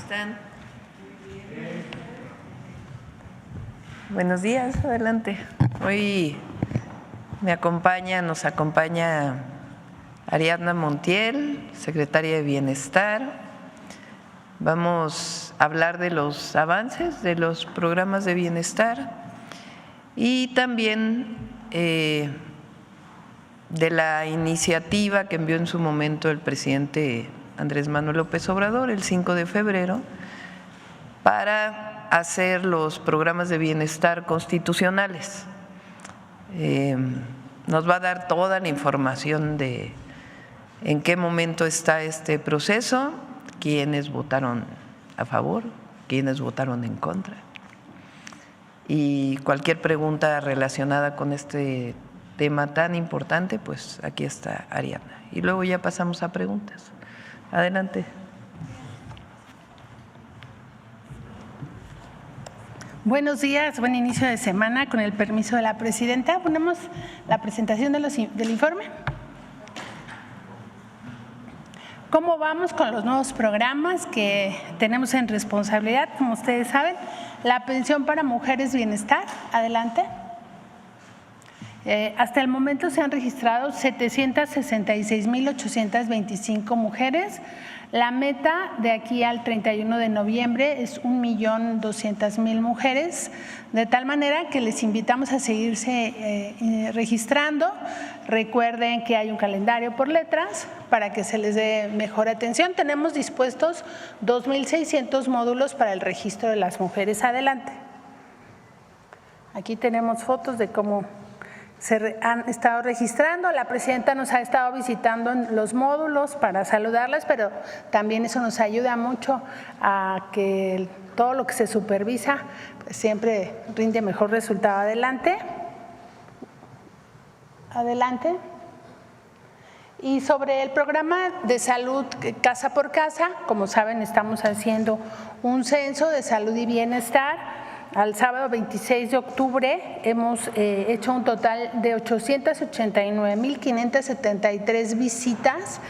están? Buenos días, adelante. Hoy nos acompaña Ariadna Montiel, secretaria de Bienestar. Vamos a hablar de los avances de los programas de bienestar y también de la iniciativa que envió en su momento el presidente Andrés Manuel López Obrador el 5 de febrero para hacer los programas de bienestar constitucionales. Nos va a dar toda la información de en qué momento está este proceso, quiénes votaron a favor, quiénes votaron en contra. Y cualquier pregunta relacionada con este tema tan importante, pues aquí está Ariadna. Y luego ya pasamos a preguntas. Adelante. Buenos días, buen inicio de semana. Con el permiso de la presidenta, ponemos la presentación del informe. ¿Cómo vamos con los nuevos programas que tenemos en responsabilidad? Como ustedes saben, la pensión para mujeres bienestar, adelante. Hasta el momento se han registrado 766,825 mujeres. La meta de aquí al 31 de noviembre es 1,200,000 mujeres, de tal manera que les invitamos a seguirse registrando. Recuerden que hay un calendario por letras para que se les dé mejor atención. Tenemos dispuestos 2,600 módulos para el registro de las mujeres. Adelante. Aquí tenemos fotos de cómo se han estado registrando. La presidenta nos ha estado visitando en los módulos para saludarlas, pero también eso nos ayuda mucho a que todo lo que se supervisa pues siempre rinde mejor resultado. Adelante. Adelante. Y sobre el programa de salud casa por casa, como saben, estamos haciendo un censo de salud y bienestar. Al sábado 26 de octubre hemos hecho un total de 889,573 visitas.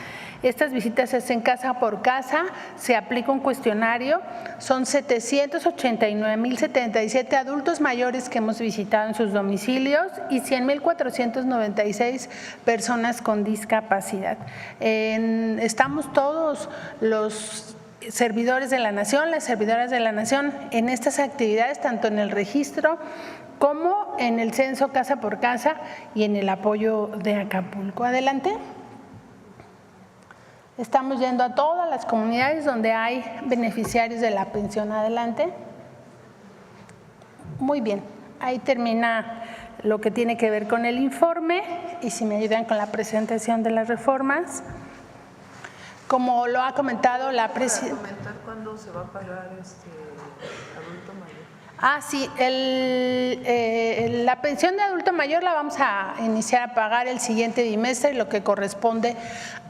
Estas visitas se hacen casa por casa, se aplica un cuestionario, son 789,077 adultos mayores que hemos visitado en sus domicilios y 100,496 personas con discapacidad. Estamos todos los servidores de la Nación, las servidoras de la Nación en estas actividades, tanto en el registro como en el censo casa por casa y en el apoyo de Acapulco. Adelante. Estamos yendo a todas las comunidades donde hay beneficiarios de la pensión. Adelante. Muy bien, ahí termina lo que tiene que ver con el informe y si me ayudan con la presentación de las reformas. Como lo ha comentado la presidenta. ¿Para comentar cuándo se va a pagar adulto mayor? Sí, la pensión de adulto mayor la vamos a iniciar a pagar el siguiente bimestre, lo que corresponde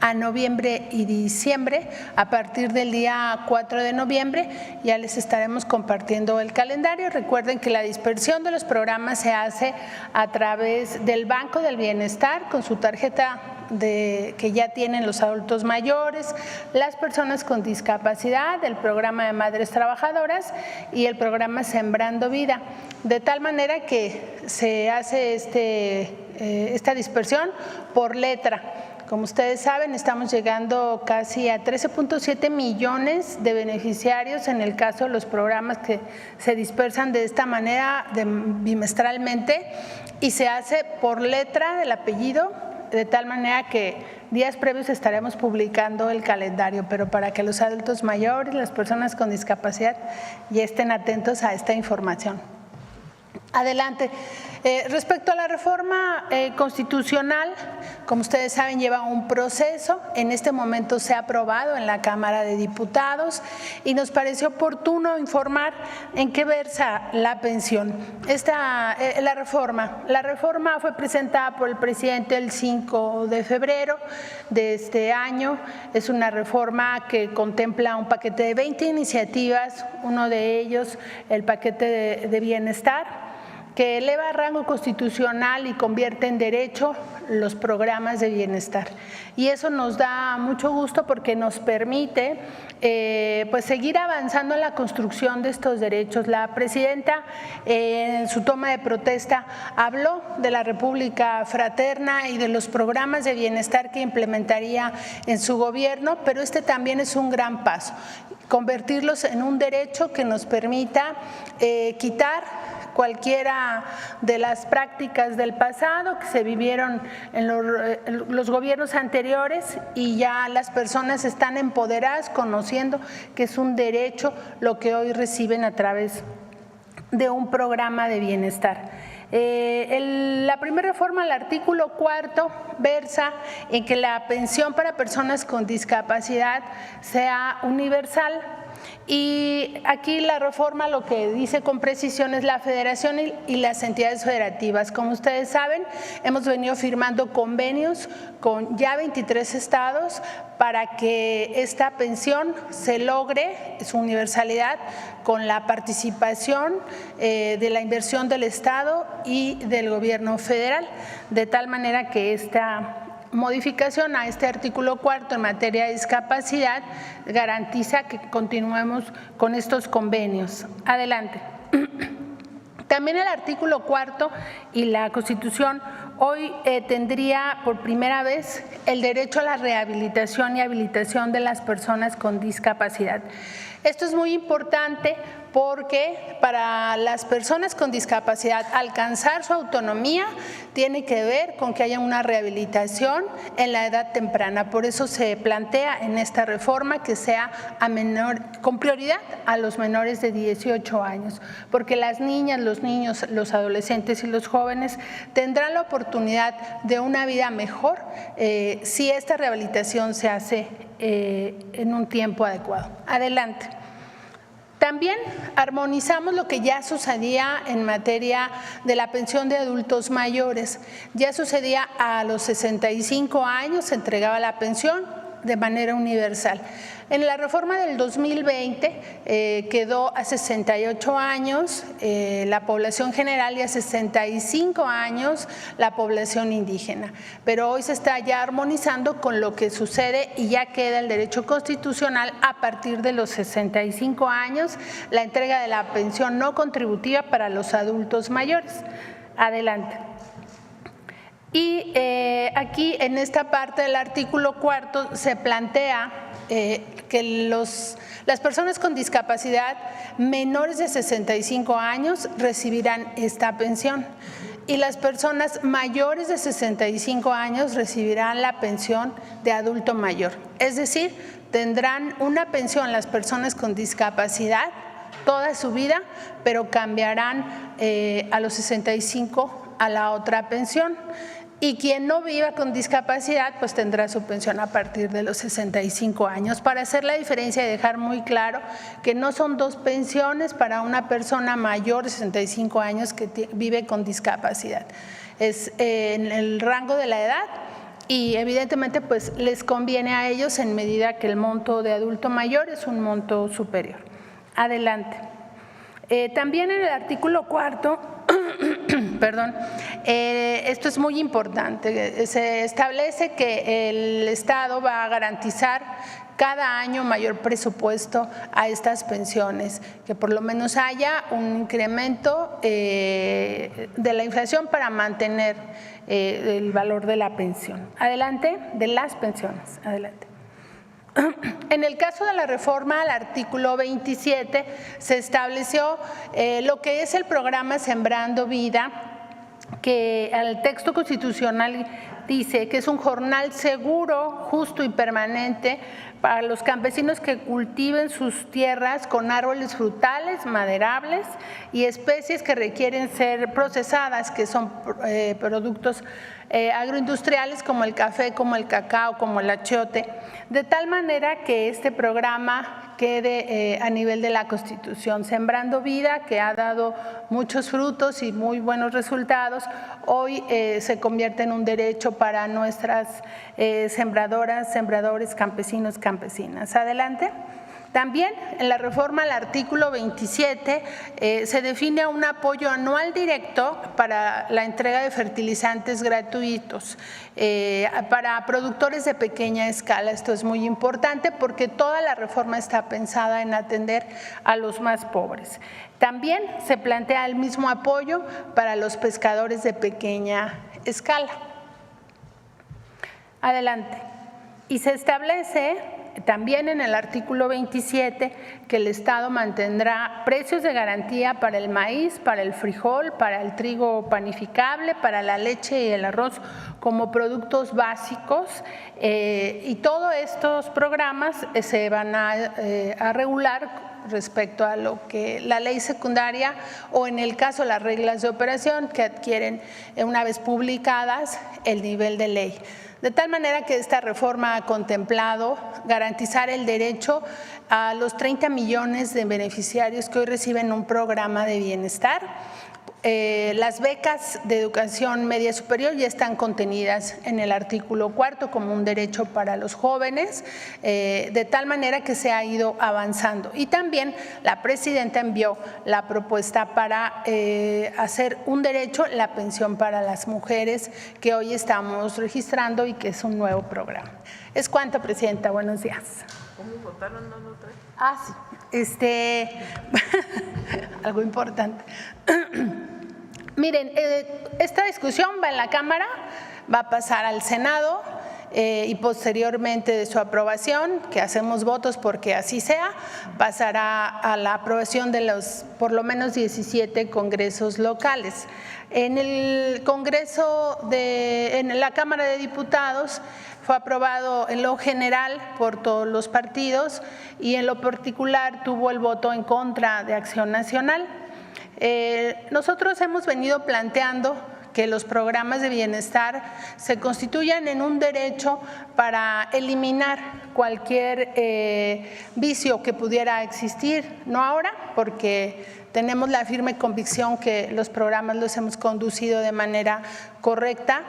a noviembre y diciembre. A partir del día 4 de noviembre ya les estaremos compartiendo el calendario. Recuerden que la dispersión de los programas se hace a través del Banco del Bienestar con su tarjeta que ya tienen los adultos mayores, las personas con discapacidad, el programa de madres trabajadoras y el programa Sembrando Vida, de tal manera que se hace esta dispersión por letra. Como ustedes saben, estamos llegando casi a 13.7 millones de beneficiarios en el caso de los programas que se dispersan de esta manera bimestralmente y se hace por letra del apellido, de tal manera que días previos estaremos publicando el calendario, pero para que los adultos mayores, las personas con discapacidad ya estén atentos a esta información. Adelante. Respecto a la reforma constitucional, como ustedes saben, lleva un proceso. En este momento se ha aprobado en la Cámara de Diputados y nos pareció oportuno informar en qué versa la pensión. La reforma fue presentada por el presidente el 5 de febrero de este año. Es una reforma que contempla un paquete de 20 iniciativas, uno de ellos el paquete de bienestar. que eleva a rango constitucional y convierte en derecho los programas de bienestar. Y eso nos da mucho gusto porque nos permite pues seguir avanzando en la construcción de estos derechos. La presidenta en su toma de protesta habló de la República Fraterna y de los programas de bienestar que implementaría en su gobierno, pero este también es un gran paso, convertirlos en un derecho que nos permita quitar cualquiera de las prácticas del pasado que se vivieron en los gobiernos anteriores, y ya las personas están empoderadas conociendo que es un derecho lo que hoy reciben a través de un programa de bienestar. La primera reforma al artículo 4 versa en que la pensión para personas con discapacidad sea universal. Y aquí la reforma lo que dice con precisión es la federación y las entidades federativas. Como ustedes saben, hemos venido firmando convenios con ya 23 estados para que esta pensión se logre, su universalidad, con la participación de la inversión del Estado y del gobierno federal, de tal manera que esta modificación a este artículo 4 en materia de discapacidad garantiza que continuemos con estos convenios. Adelante. También el artículo 4 y la Constitución hoy tendría por primera vez el derecho a la rehabilitación y habilitación de las personas con discapacidad. Esto es muy importante porque para las personas con discapacidad alcanzar su autonomía tiene que ver con que haya una rehabilitación en la edad temprana. Por eso se plantea en esta reforma que sea con prioridad a los menores de 18 años, porque las niñas, los niños, los adolescentes y los jóvenes tendrán la oportunidad de una vida mejor si esta rehabilitación se hace en un tiempo adecuado. Adelante. También armonizamos lo que ya sucedía en materia de la pensión de adultos mayores. Ya sucedía a los 65 años, se entregaba la pensión de manera universal. En la reforma del 2020 quedó a 68 años la población general y a 65 años la población indígena. Pero hoy se está ya armonizando con lo que sucede y ya queda el derecho constitucional a partir de los 65 años, la entrega de la pensión no contributiva para los adultos mayores. Adelante. Y aquí en esta parte del artículo 4 se plantea que las personas con discapacidad menores de 65 años recibirán esta pensión y las personas mayores de 65 años recibirán la pensión de adulto mayor. Es decir, tendrán una pensión las personas con discapacidad toda su vida, pero cambiarán a los 65 a la otra pensión. Y quien no viva con discapacidad pues tendrá su pensión a partir de los 65 años, para hacer la diferencia y dejar muy claro que no son dos pensiones para una persona mayor de 65 años que vive con discapacidad. Es en el rango de la edad y evidentemente pues les conviene a ellos en medida que el monto de adulto mayor es un monto superior. Adelante. También en el artículo 4, perdón, esto es muy importante, se establece que el Estado va a garantizar cada año mayor presupuesto a estas pensiones, que por lo menos haya un incremento de la inflación para mantener el valor de la pensión. Adelante, de las pensiones, adelante. En el caso de la reforma al artículo 27 se estableció lo que es el programa Sembrando Vida, que al texto constitucional dice que es un jornal seguro, justo y permanente para los campesinos que cultiven sus tierras con árboles frutales, maderables y especies que requieren ser procesadas, que son productos agroindustriales como el café, como el cacao, como el achiote, de tal manera que este programa quede a nivel de la Constitución. Sembrando Vida, que ha dado muchos frutos y muy buenos resultados, hoy se convierte en un derecho para nuestras sembradoras, sembradores, campesinos, campesinas. Adelante. También en la reforma al artículo 27 se define un apoyo anual directo para la entrega de fertilizantes gratuitos para productores de pequeña escala. Esto es muy importante porque toda la reforma está pensada en atender a los más pobres. También se plantea el mismo apoyo para los pescadores de pequeña escala. Adelante. Y se establece también en el artículo 27 que el Estado mantendrá precios de garantía para el maíz, para el frijol, para el trigo panificable, para la leche y el arroz como productos básicos, y todos estos programas se van a regular respecto a lo que la ley secundaria o en el caso las reglas de operación que adquieren una vez publicadas el nivel de ley. De tal manera que esta reforma ha contemplado garantizar el derecho a los 30 millones de beneficiarios que hoy reciben un programa de bienestar. Las becas de educación media superior ya están contenidas en el artículo 4 como un derecho para los jóvenes, de tal manera que se ha ido avanzando. Y también la presidenta envió la propuesta para hacer un derecho, la pensión para las mujeres, que hoy estamos registrando y que es un nuevo programa. Es cuanto, presidenta. Buenos días. ¿Cómo votaron? ¿No lo traen? Sí. Algo importante. Miren, esta discusión va en la Cámara, va a pasar al Senado y posteriormente de su aprobación, que hacemos votos porque así sea, pasará a la aprobación de los por lo menos 17 congresos locales. En el Congreso en la Cámara de Diputados fue aprobado en lo general por todos los partidos y en lo particular tuvo el voto en contra de Acción Nacional. Nosotros hemos venido planteando que los programas de bienestar se constituyan en un derecho para eliminar cualquier vicio que pudiera existir, no ahora, porque tenemos la firme convicción que los programas los hemos conducido de manera correcta,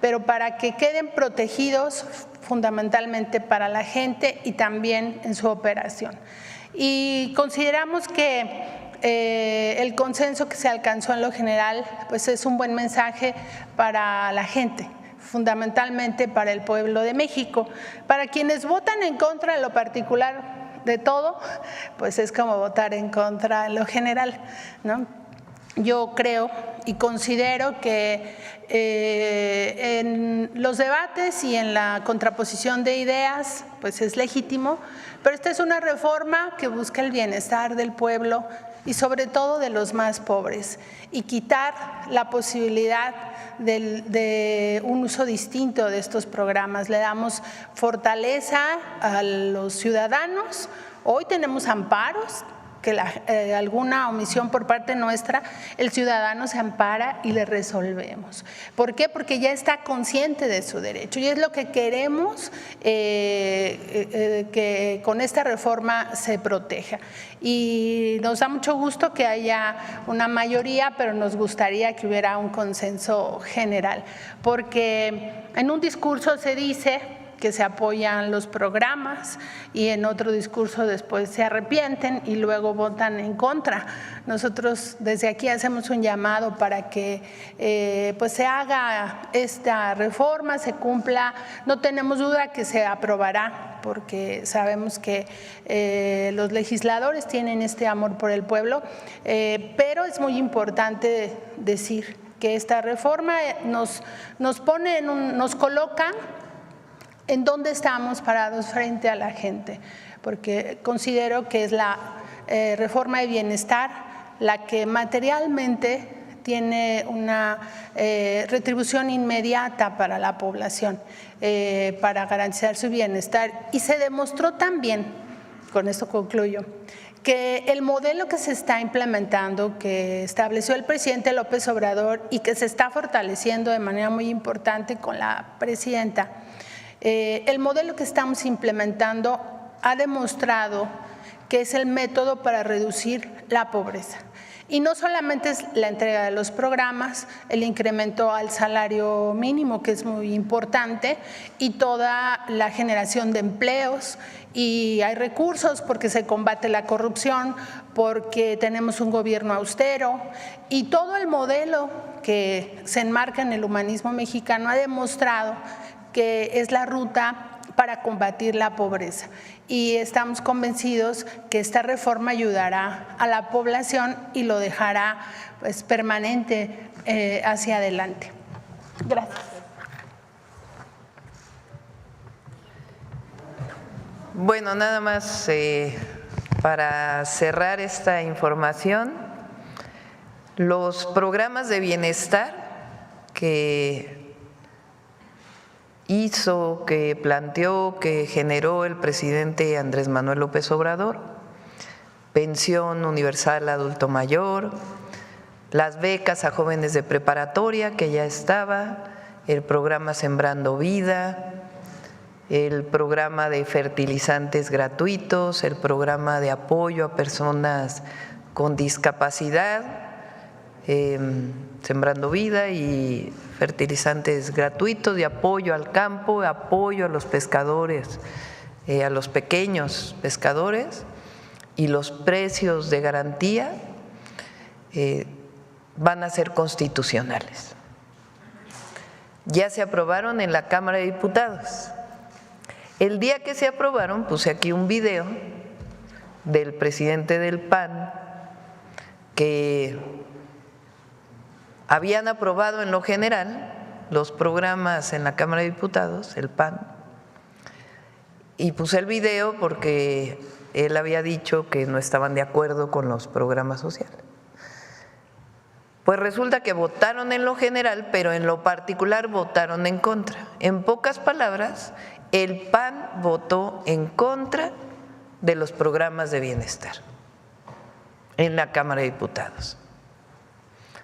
pero para que queden protegidos fundamentalmente para la gente y también en su operación. Y consideramos que el consenso que se alcanzó en lo general pues es un buen mensaje para la gente, fundamentalmente para el pueblo de México. Para quienes votan en contra en lo particular de todo, pues es como votar en contra en lo general, ¿no? Yo creo y considero que en los debates y en la contraposición de ideas pues es legítimo, pero esta es una reforma que busca el bienestar del pueblo y sobre todo de los más pobres, y quitar la posibilidad de un uso distinto de estos programas. Le damos fortaleza a los ciudadanos. Hoy tenemos amparos que alguna omisión por parte nuestra, el ciudadano se ampara y le resolvemos. ¿Por qué? Porque ya está consciente de su derecho y es lo que queremos que con esta reforma se proteja. Y nos da mucho gusto que haya una mayoría, pero nos gustaría que hubiera un consenso general, porque en un discurso se dice que se apoyan los programas y en otro discurso después se arrepienten y luego votan en contra. Nosotros desde aquí hacemos un llamado para que pues se haga esta reforma, se cumpla. No tenemos duda que se aprobará porque sabemos que los legisladores tienen este amor por el pueblo, pero es muy importante decir que esta reforma nos pone nos coloca en dónde estamos parados frente a la gente, porque considero que es la reforma de bienestar la que materialmente tiene una retribución inmediata para la población, para garantizar su bienestar. Y se demostró también, con esto concluyo, que el modelo que se está implementando, que estableció el presidente López Obrador y que se está fortaleciendo de manera muy importante con la presidenta, el modelo que estamos implementando ha demostrado que es el método para reducir la pobreza Y no solamente es la entrega de los programas, el incremento al salario mínimo, que es muy importante, y toda la generación de empleos, y hay recursos porque se combate la corrupción, porque tenemos un gobierno austero, y todo el modelo que se enmarca en el humanismo mexicano ha demostrado que es la ruta para combatir la pobreza, y estamos convencidos que esta reforma ayudará a la población y lo dejará pues permanente hacia adelante. Gracias. Bueno, nada más para cerrar esta información, los programas de bienestar que hizo, que planteó, que generó el presidente Andrés Manuel López Obrador: pensión universal adulto mayor, las becas a jóvenes de preparatoria, que ya estaba, el programa Sembrando Vida, el programa de fertilizantes gratuitos, el programa de apoyo a personas con discapacidad, Sembrando Vida, y fertilizantes gratuitos, de apoyo al campo, apoyo a los pescadores, a los pequeños pescadores, y los precios de garantía van a ser constitucionales. Ya se aprobaron en la Cámara de Diputados. El día que se aprobaron, puse aquí un video del presidente del PAN que habían aprobado en lo general los programas en la Cámara de Diputados, el PAN, y puse el video porque él había dicho que no estaban de acuerdo con los programas sociales. Pues resulta que votaron en lo general, pero en lo particular votaron en contra. En pocas palabras, el PAN votó en contra de los programas de bienestar en la Cámara de Diputados.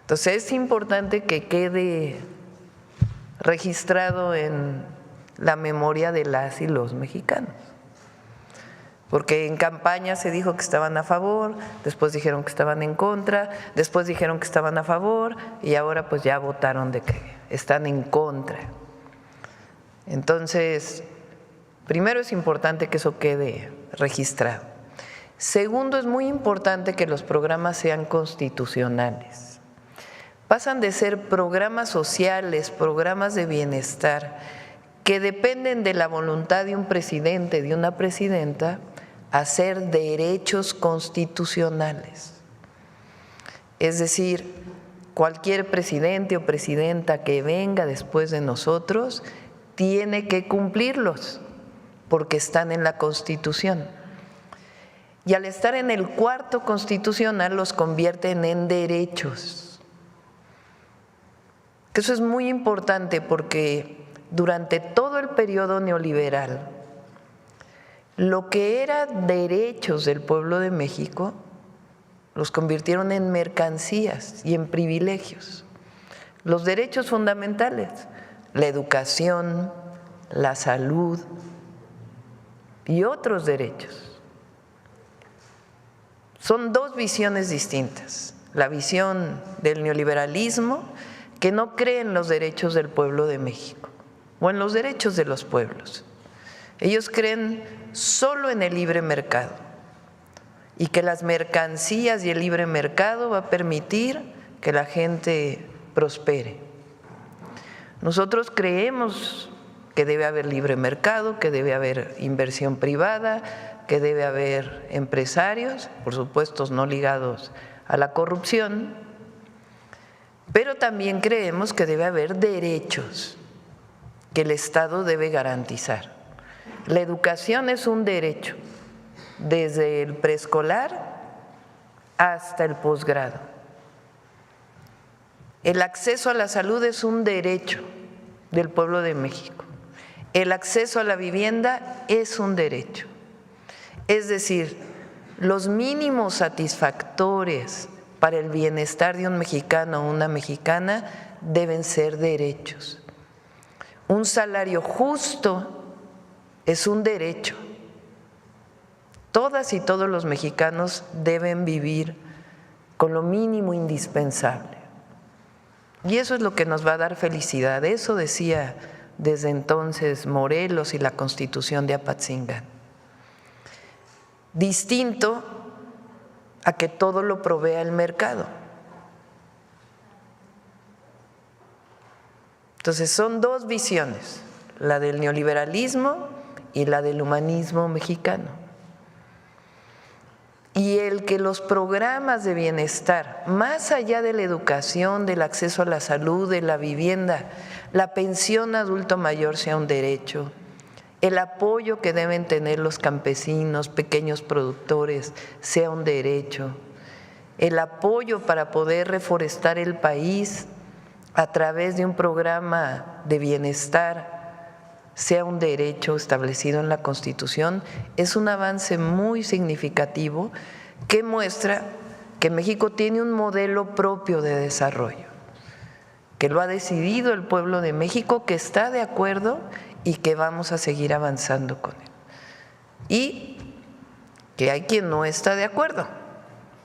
Entonces es importante que quede registrado en la memoria de las y los mexicanos, porque en campaña se dijo que estaban a favor, después dijeron que estaban en contra, después dijeron que estaban a favor, y ahora pues ya votaron de que están en contra. Entonces, primero es importante que eso quede registrado. Segundo, es muy importante que los programas sean constitucionales. Pasan de ser programas sociales, programas de bienestar, que dependen de la voluntad de un presidente, de una presidenta, a ser derechos constitucionales. Es decir, cualquier presidente o presidenta que venga después de nosotros tiene que cumplirlos, porque están en la Constitución. Y al estar en el cuarto constitucional los convierten en derechos. Eso es muy importante porque durante todo el periodo neoliberal, lo que eran derechos del pueblo de México los convirtieron en mercancías y en privilegios. Los derechos fundamentales, la educación, la salud y otros derechos. Son dos visiones distintas. La visión del neoliberalismo, que no cree en los derechos del pueblo de México o en los derechos de los pueblos. Ellos creen solo en el libre mercado y que las mercancías y el libre mercado va a permitir que la gente prospere. Nosotros creemos que debe haber libre mercado, que debe haber inversión privada, que debe haber empresarios, por supuesto no ligados a la corrupción, pero también creemos que debe haber derechos que el Estado debe garantizar. La educación es un derecho, desde el preescolar hasta el posgrado. El acceso a la salud es un derecho del pueblo de México. El acceso a la vivienda es un derecho. Es decir, los mínimos satisfactores para el bienestar de un mexicano o una mexicana deben ser derechos. Un salario justo es un derecho. Todas y todos los mexicanos deben vivir con lo mínimo indispensable. Y eso es lo que nos va a dar felicidad. Eso decía desde entonces Morelos y la Constitución de Apatzingán. Distinto a que todo lo provea el mercado. Entonces son dos visiones, la del neoliberalismo y la del humanismo mexicano. Y el que los programas de bienestar, más allá de la educación, del acceso a la salud, de la vivienda, la pensión adulto mayor sea un derecho, el apoyo que deben tener los campesinos, pequeños productores, sea un derecho, el apoyo para poder reforestar el país a través de un programa de bienestar sea un derecho establecido en la Constitución, es un avance muy significativo que muestra que México tiene un modelo propio de desarrollo, que lo ha decidido el pueblo de México, que está de acuerdo y que vamos a seguir avanzando con él. Y que hay quien no está de acuerdo,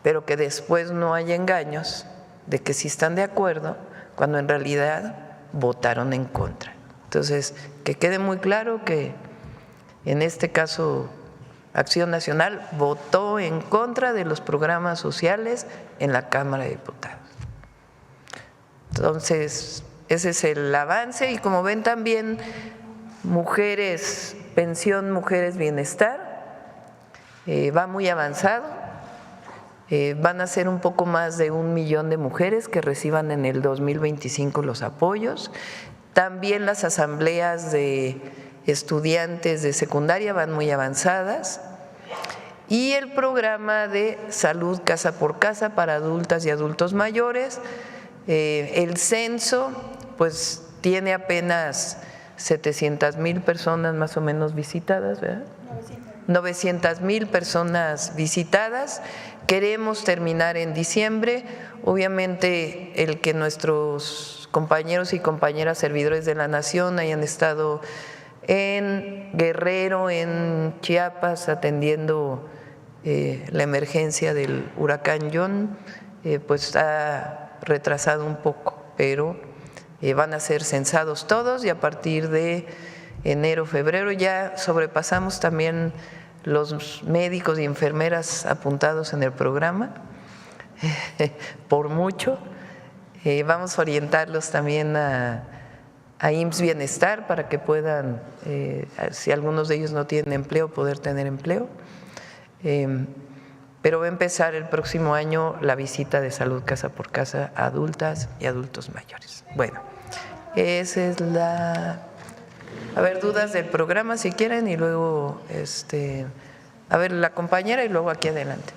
pero que después no haya engaños de que sí están de acuerdo cuando en realidad votaron en contra. Entonces, que quede muy claro que en este caso Acción Nacional votó en contra de los programas sociales en la Cámara de Diputados. Entonces, ese es el avance y como ven también mujeres, pensión mujeres bienestar, va muy avanzado, van a ser un poco más de 1 millón de mujeres que reciban en el 2025 los apoyos. También las asambleas de estudiantes de secundaria van muy avanzadas y el programa de salud casa por casa para adultas y adultos mayores, el censo pues tiene apenas 700,000 personas más o menos visitadas, ¿verdad? 900,000 personas visitadas. Queremos terminar en diciembre. Obviamente el que nuestros compañeros y compañeras servidores de la nación hayan estado en Guerrero, en Chiapas, atendiendo la emergencia del huracán John, pues ha retrasado un poco, pero van a ser censados todos y a partir de enero, febrero ya sobrepasamos también los médicos y enfermeras apuntados en el programa, por mucho. Vamos a orientarlos también a IMSS Bienestar para que puedan, si algunos de ellos no tienen empleo, poder tener empleo. Pero va a empezar el próximo año la visita de salud casa por casa a adultas y adultos mayores. Bueno, esa es la… A ver, dudas del programa si quieren y luego, a ver, la compañera y luego aquí adelante.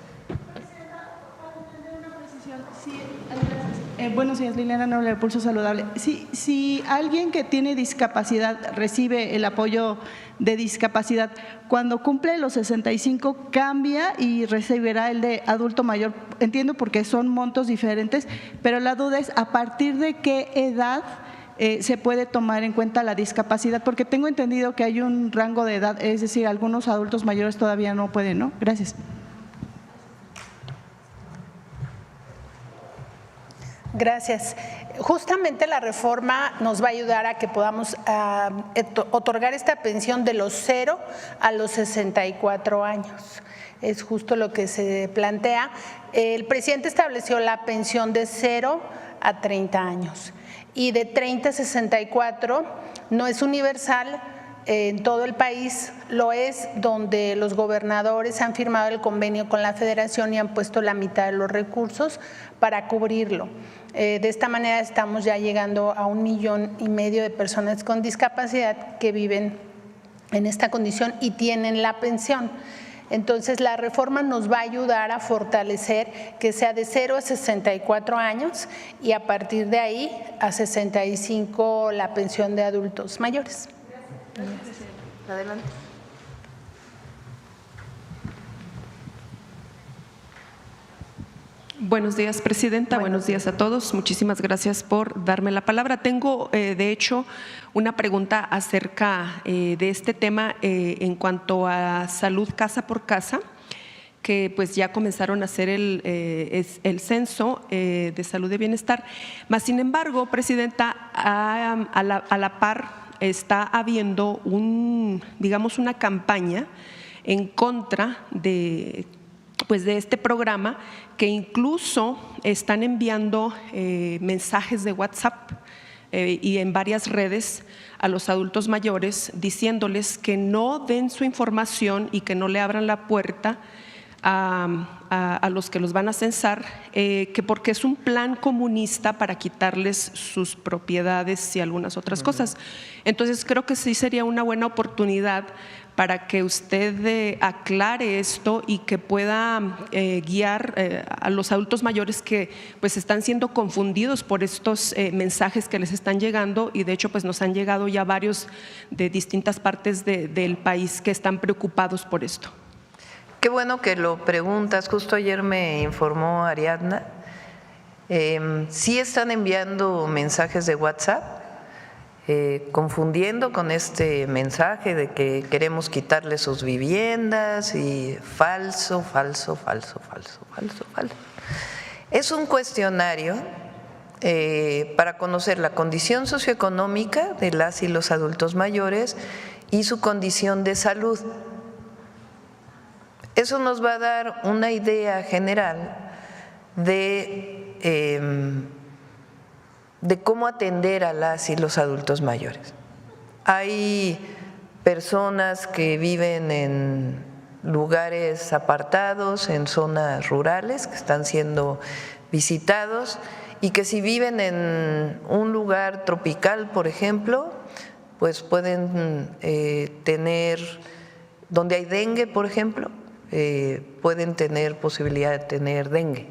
Buenos días, Liliana Noble de Pulso Saludable. Si alguien que tiene discapacidad recibe el apoyo de discapacidad, cuando cumple los 65 cambia y recibirá el de adulto mayor. Entiendo porque son montos diferentes, pero la duda es a partir de qué edad se puede tomar en cuenta la discapacidad, porque tengo entendido que hay un rango de edad, es decir, algunos adultos mayores todavía no pueden, ¿no? Gracias. Gracias. Justamente la reforma nos va a ayudar a que podamos otorgar esta pensión de los 0 a los 64 años. Es justo lo que se plantea. El presidente estableció la pensión de 0 a 30 años y de 30 a 64 no es universal. En todo el país lo es, donde los gobernadores han firmado el convenio con la federación y han puesto la mitad de los recursos para cubrirlo. De esta manera estamos ya llegando a 1,5 millones de personas con discapacidad que viven en esta condición y tienen la pensión. Entonces la reforma nos va a ayudar a fortalecer que sea de 0 a 64 años y a partir de ahí a 65 la pensión de adultos mayores. Adelante. Buenos días, presidenta. Buenos días a todos. Muchísimas gracias por darme la palabra. Tengo, de hecho, una pregunta acerca de este tema en cuanto a salud casa por casa. que pues ya comenzaron a hacer el censo de salud y bienestar. Mas, sin embargo, Presidenta, a la par está habiendo una campaña en contra de este programa, que incluso están enviando mensajes de WhatsApp y en varias redes a los adultos mayores diciéndoles que no den su información y que no le abran la puerta a los que los van a censar, que porque es un plan comunista para quitarles sus propiedades y algunas otras cosas. Entonces creo que sí sería una buena oportunidad para que usted aclare esto y que pueda guiar a los adultos mayores que pues están siendo confundidos por estos mensajes que les están llegando, y de hecho pues nos han llegado ya varios de distintas partes del país que están preocupados por esto. Qué bueno que lo preguntas. Justo ayer me informó Ariadna. Sí están enviando mensajes de WhatsApp, confundiendo con este mensaje de que queremos quitarle sus viviendas y falso. Es un cuestionario para conocer la condición socioeconómica de las y los adultos mayores y su condición de salud. Eso nos va a dar una idea general de cómo atender a las y los adultos mayores. Hay personas que viven en lugares apartados, en zonas rurales, que están siendo visitados, y que si viven en un lugar tropical, por ejemplo, pues pueden tener, donde hay dengue, por ejemplo, pueden tener posibilidad de tener dengue.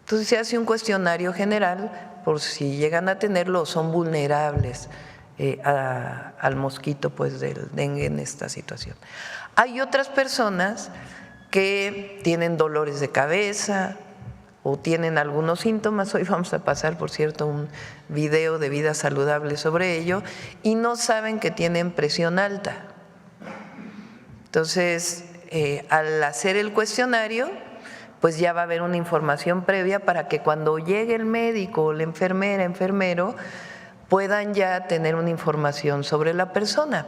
Entonces se hace un cuestionario general por si llegan a tenerlo o son vulnerables al mosquito pues del dengue en esta situación. Hay otras personas que tienen dolores de cabeza o tienen algunos síntomas. Hoy vamos a pasar, por cierto, un video de vida saludable sobre ello, y no saben que tienen presión alta. Entonces, al hacer el cuestionario, pues ya va a haber una información previa para que cuando llegue el médico o la enfermera, enfermero, puedan ya tener una información sobre la persona.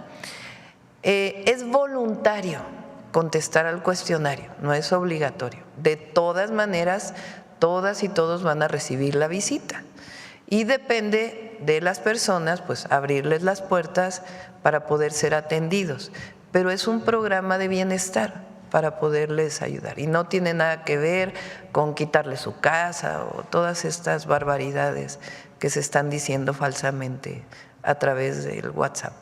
Es voluntario contestar al cuestionario, no es obligatorio. De todas maneras, todas y todos van a recibir la visita y depende de las personas, pues abrirles las puertas para poder ser atendidos. Pero es un programa de bienestar para poderles ayudar y no tiene nada que ver con quitarles su casa o todas estas barbaridades que se están diciendo falsamente a través del WhatsApp.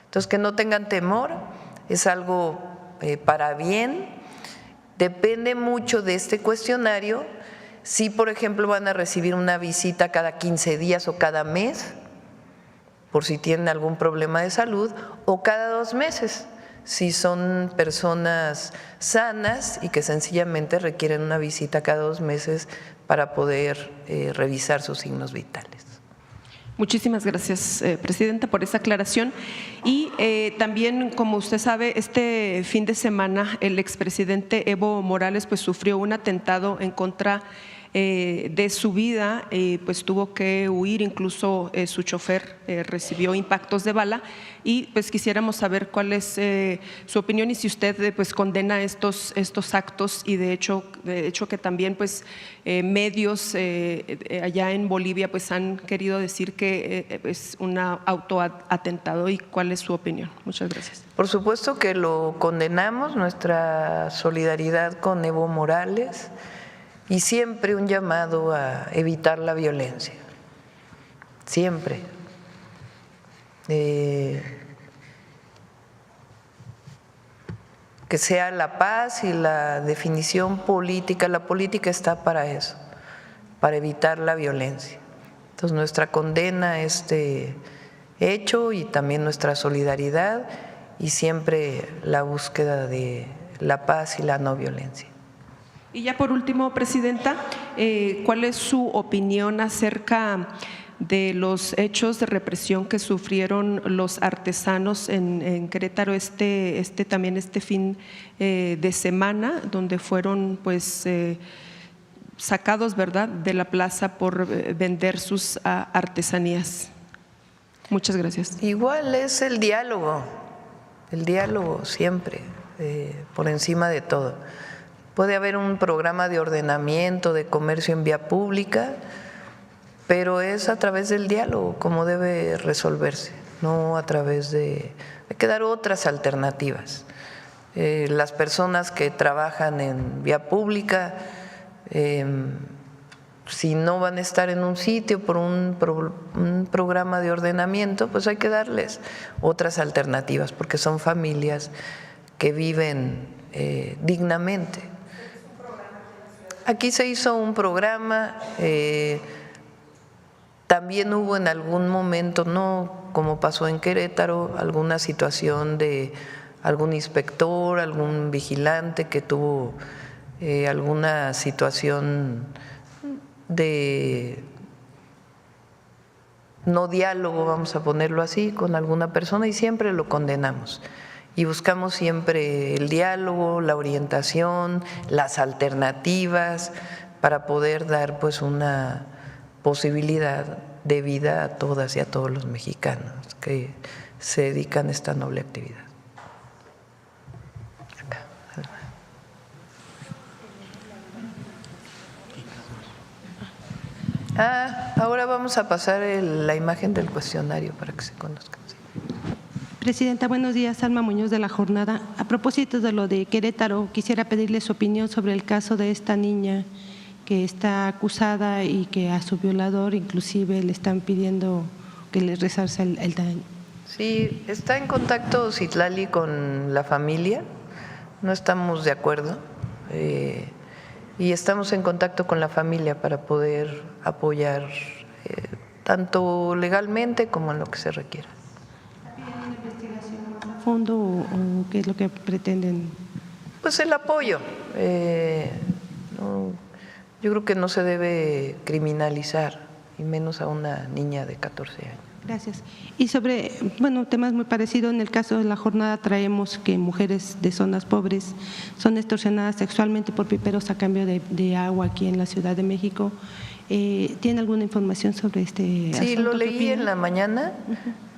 Entonces, que no tengan temor, es algo para bien. Depende mucho de este cuestionario. Si, por ejemplo, van a recibir una visita cada 15 días o cada mes, por si tienen algún problema de salud, o cada 2 meses, si son personas sanas y que sencillamente requieren una visita cada 2 meses para poder revisar sus signos vitales. Muchísimas gracias, Presidenta, por esa aclaración. Y también, como usted sabe, este fin de semana el expresidente Evo Morales pues sufrió un atentado en contra de su vida, pues tuvo que huir, incluso su chofer recibió impactos de bala, y pues quisiéramos saber cuál es su opinión y si usted pues condena estos actos, y de hecho que también pues medios allá en Bolivia pues han querido decir que es un autoatentado, y cuál es su opinión. Muchas gracias. Por supuesto que lo condenamos, nuestra solidaridad con Evo Morales, y siempre un llamado a evitar la violencia, siempre. Que sea la paz y la definición política. La política está para eso, para evitar la violencia. Entonces, nuestra condena a este hecho y también nuestra solidaridad, y siempre la búsqueda de la paz y la no violencia. Y ya por último, Presidenta, ¿cuál es su opinión acerca de los hechos de represión que sufrieron los artesanos en Querétaro también este fin de semana, donde fueron pues sacados, ¿verdad?, de la plaza por vender sus artesanías. Muchas gracias. Igual es el diálogo siempre, por encima de todo. Puede haber un programa de ordenamiento de comercio en vía pública, pero es a través del diálogo como debe resolverse, no a través de… Hay que dar otras alternativas. Las personas que trabajan en vía pública, si no van a estar en un sitio por un programa de ordenamiento, pues hay que darles otras alternativas, porque son familias que viven dignamente. Aquí se hizo un programa, también hubo en algún momento, no como pasó en Querétaro, alguna situación de algún inspector, algún vigilante que tuvo alguna situación de no diálogo, vamos a ponerlo así, con alguna persona, y siempre lo condenamos. Y buscamos siempre el diálogo, la orientación, las alternativas para poder dar pues una posibilidad de vida a todas y a todos los mexicanos que se dedican a esta noble actividad. Ahora vamos a pasar la imagen del cuestionario para que se conozcan. Presidenta, buenos días. Alma Muñoz de La Jornada. A propósito de lo de Querétaro, quisiera pedirle su opinión sobre el caso de esta niña que está acusada y que a su violador inclusive le están pidiendo que le resarce el daño. Sí, está en contacto Citlali con la familia, no estamos de acuerdo y estamos en contacto con la familia para poder apoyar tanto legalmente como en lo que se requiera. ¿Piden una investigación más a fondo o qué es lo que pretenden? Pues el apoyo. Yo creo que no se debe criminalizar, y menos a una niña de 14 años. Gracias. Y sobre, temas muy parecidos, en el caso de La Jornada traemos que mujeres de zonas pobres son extorsionadas sexualmente por piperos a cambio de agua aquí en la Ciudad de México. ¿Tiene alguna información sobre este asunto? Sí, lo leí en la mañana,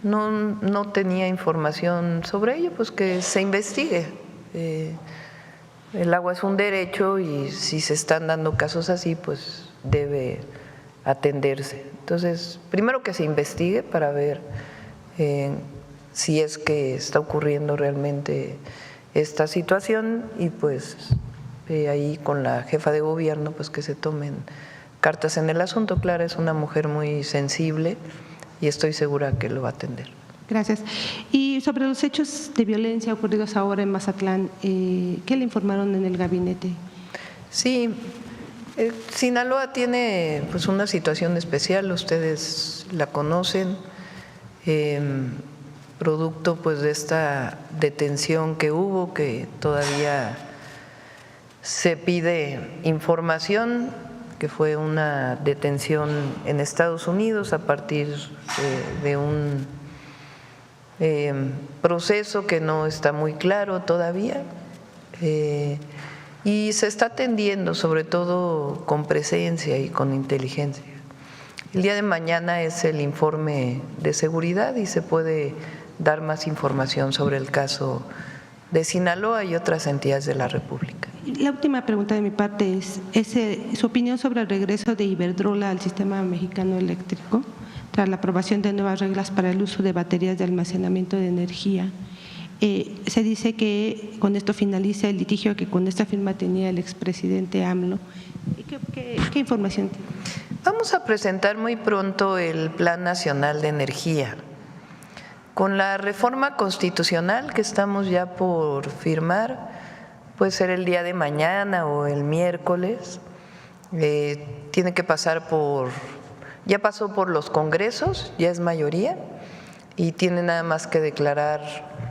no tenía información sobre ello, pues que se investigue. El agua es un derecho y si se están dando casos así, pues debe atenderse. Entonces, primero que se investigue para ver si es que está ocurriendo realmente esta situación y pues ahí con la jefa de gobierno pues que se tomen cartas en el asunto. Clara es una mujer muy sensible y estoy segura que lo va a atender. Gracias. Y sobre los hechos de violencia ocurridos ahora en Mazatlán, ¿qué le informaron en el gabinete? Sí, Sinaloa tiene pues una situación especial, ustedes la conocen, producto pues de esta detención que hubo, que todavía se pide información, que fue una detención en Estados Unidos a partir de un proceso que no está muy claro todavía. Y se está atendiendo sobre todo con presencia y con inteligencia. El día de mañana es el informe de seguridad y se puede dar más información sobre el caso de Sinaloa y otras entidades de la República. La última pregunta de mi parte es su opinión sobre el regreso de Iberdrola al sistema mexicano eléctrico tras la aprobación de nuevas reglas para el uso de baterías de almacenamiento de energía. Se dice que con esto finaliza el litigio que con esta firma tenía el expresidente AMLO. ¿Qué información tiene? Vamos a presentar muy pronto el Plan Nacional de Energía. Con la reforma constitucional que estamos ya por firmar, puede ser el día de mañana o el miércoles, tiene que pasar ya pasó por los congresos, ya es mayoría, y tiene nada más que declarar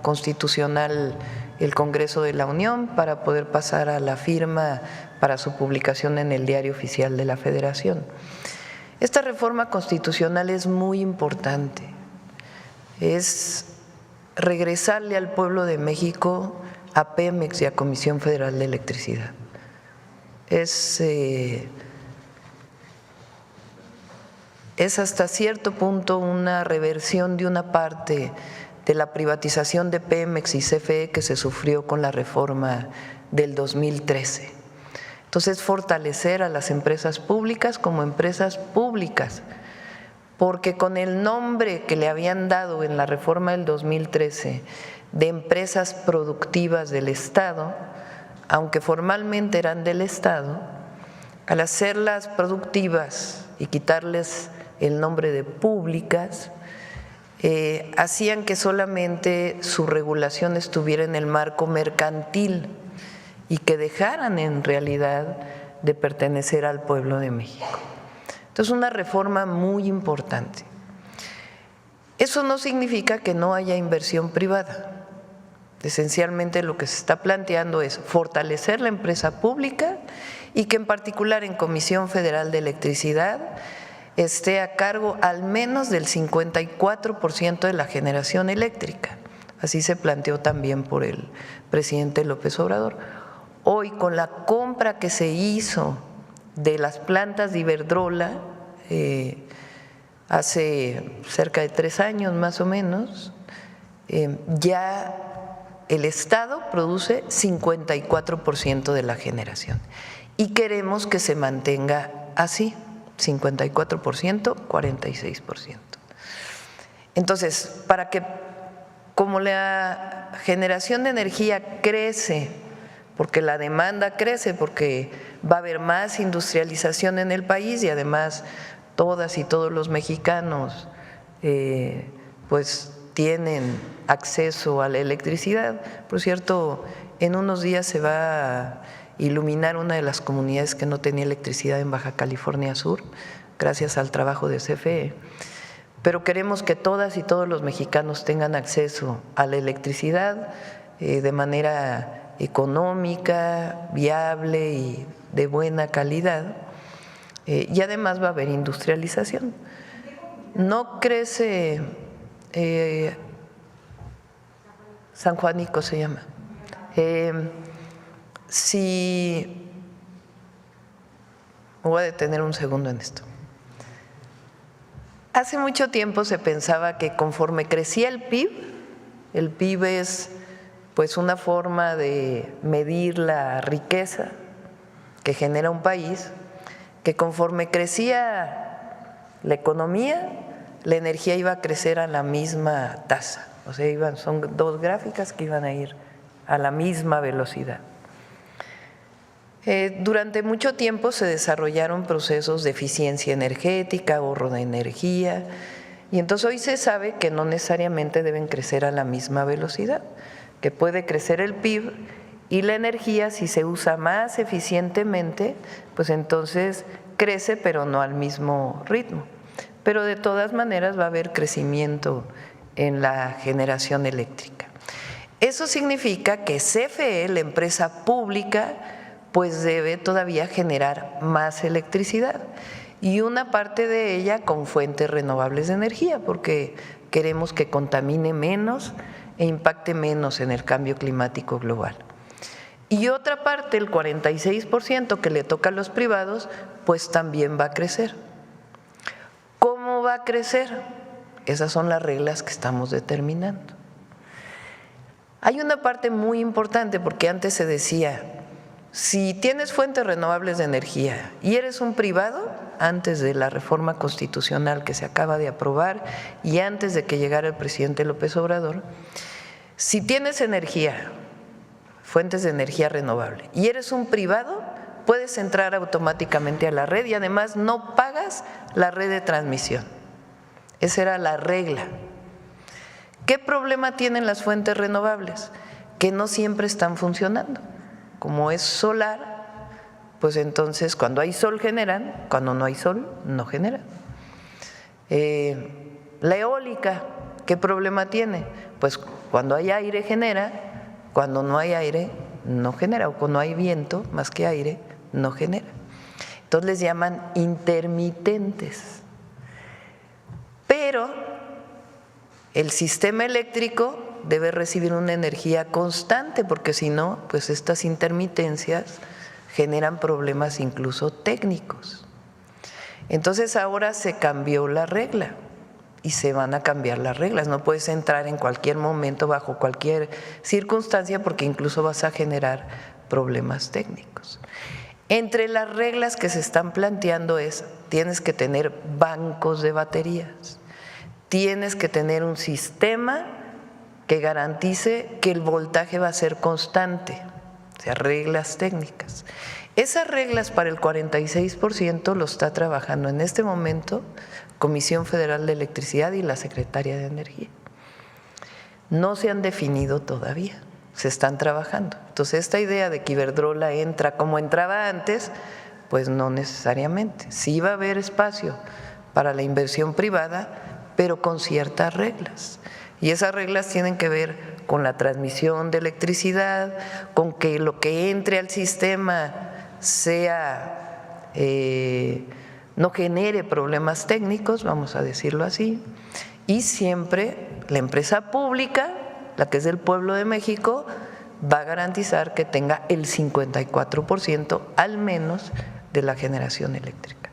constitucional el Congreso de la Unión para poder pasar a la firma para su publicación en el Diario Oficial de la Federación. Esta reforma constitucional es muy importante, es regresarle al pueblo de México, a Pemex y a Comisión Federal de Electricidad. Es hasta cierto punto una reversión de una parte de la privatización de Pemex y CFE que se sufrió con la reforma del 2013. Entonces, fortalecer a las empresas públicas como empresas públicas, porque con el nombre que le habían dado en la reforma del 2013 de empresas productivas del Estado, aunque formalmente eran del Estado, al hacerlas productivas y quitarles el nombre de públicas, hacían que solamente su regulación estuviera en el marco mercantil y que dejaran en realidad de pertenecer al pueblo de México. Entonces, una reforma muy importante. Eso no significa que no haya inversión privada. Esencialmente lo que se está planteando es fortalecer la empresa pública y que en particular en Comisión Federal de Electricidad esté a cargo al menos del 54% de la generación eléctrica. Así se planteó también por el presidente López Obrador. Hoy, con la compra que se hizo de las plantas de Iberdrola hace cerca de 3 años más o menos, ya el Estado produce 54% de la generación y queremos que se mantenga así, 54%, 46%. Entonces, para que, como la generación de energía crece, porque la demanda crece, porque va a haber más industrialización en el país y además todas y todos los mexicanos pues tienen acceso a la electricidad. Por cierto, en unos días se va a iluminar una de las comunidades que no tenía electricidad en Baja California Sur, gracias al trabajo de CFE. Pero queremos que todas y todos los mexicanos tengan acceso a la electricidad de manera económica, viable y de buena calidad, y además va a haber industrialización. No crece, San Juanico se llama. Si me voy a detener un segundo en esto. Hace mucho tiempo se pensaba que conforme crecía el PIB es pues una forma de medir la riqueza que genera un país, que conforme crecía la economía, la energía iba a crecer a la misma tasa. O sea, son 2 gráficas que iban a ir a la misma velocidad. Durante mucho tiempo se desarrollaron procesos de eficiencia energética, ahorro de energía, y entonces hoy se sabe que no necesariamente deben crecer a la misma velocidad, que puede crecer el PIB y la energía, si se usa más eficientemente, pues entonces crece, pero no al mismo ritmo. Pero de todas maneras va a haber crecimiento en la generación eléctrica. Eso significa que CFE, la empresa pública, pues debe todavía generar más electricidad y una parte de ella con fuentes renovables de energía, porque queremos que contamine menos e impacte menos en el cambio climático global. Y otra parte, el 46% que le toca a los privados, pues también va a crecer. ¿Cómo va a crecer? Esas son las reglas que estamos determinando. Hay una parte muy importante, porque antes se decía, si tienes fuentes renovables de energía y eres un privado, antes de la reforma constitucional que se acaba de aprobar y antes de que llegara el presidente López Obrador, si tienes energía, fuentes de energía renovable y eres un privado, puedes entrar automáticamente a la red y además no pagas la red de transmisión. Esa era la regla. ¿Qué problema tienen las fuentes renovables? Que no siempre están funcionando. Como es solar, pues entonces cuando hay sol generan, cuando no hay sol no generan. La eólica, ¿qué problema tiene? Pues cuando hay aire genera, cuando no hay aire no genera, o cuando hay viento más que aire no genera. Entonces les llaman intermitentes. Pero el sistema eléctrico debe recibir una energía constante, porque si no, pues estas intermitencias generan problemas incluso técnicos. Entonces ahora se cambió la regla y se van a cambiar las reglas. No puedes entrar en cualquier momento, bajo cualquier circunstancia, porque incluso vas a generar problemas técnicos. Entre las reglas que se están planteando es, tienes que tener bancos de baterías, tienes que tener un sistema que garantice que el voltaje va a ser constante, o sea, reglas técnicas. Esas reglas para el 46% lo está trabajando en este momento Comisión Federal de Electricidad y la Secretaría de Energía. No se han definido todavía, se están trabajando. Entonces, esta idea de que Iberdrola entra como entraba antes, pues no necesariamente. Sí va a haber espacio para la inversión privada, pero con ciertas reglas. Y esas reglas tienen que ver con la transmisión de electricidad, con que lo que entre al sistema sea, no genere problemas técnicos, vamos a decirlo así, y siempre la empresa pública, la que es del pueblo de México, va a garantizar que tenga el 54% al menos de la generación eléctrica.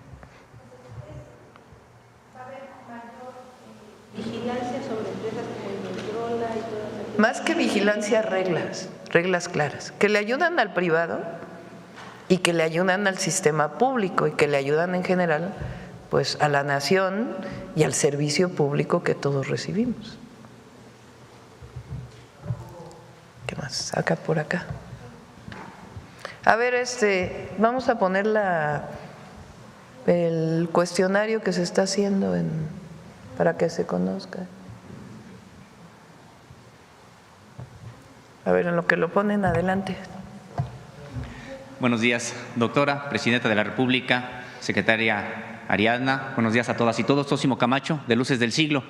Vigilancia sobre empresas como Iberdrola y todas las... Más que vigilancia, reglas claras, que le ayudan al privado y que le ayudan al sistema público y que le ayudan en general pues a la nación y al servicio público que todos recibimos. ¿Qué más? Acá por acá. A ver, vamos a poner el cuestionario que se está haciendo para que se conozca. A ver, en lo que lo ponen, adelante. Buenos días, doctora, Presidenta de la República, Secretaria Ariadna. Buenos días a todas y todos. Zósimo Camacho, de Luces del Siglo.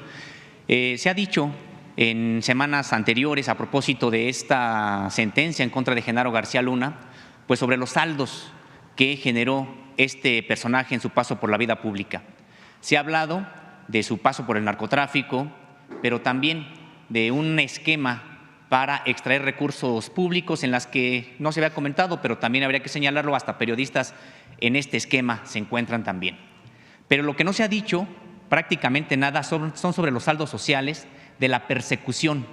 Se ha dicho en semanas anteriores, a propósito de esta sentencia en contra de Genaro García Luna, pues sobre los saldos que generó este personaje en su paso por la vida pública. Se ha hablado de su paso por el narcotráfico, pero también de un esquema para extraer recursos públicos en las que no se había comentado, pero también habría que señalarlo, hasta periodistas en este esquema se encuentran también. Pero lo que no se ha dicho prácticamente nada son sobre los saldos sociales de la persecución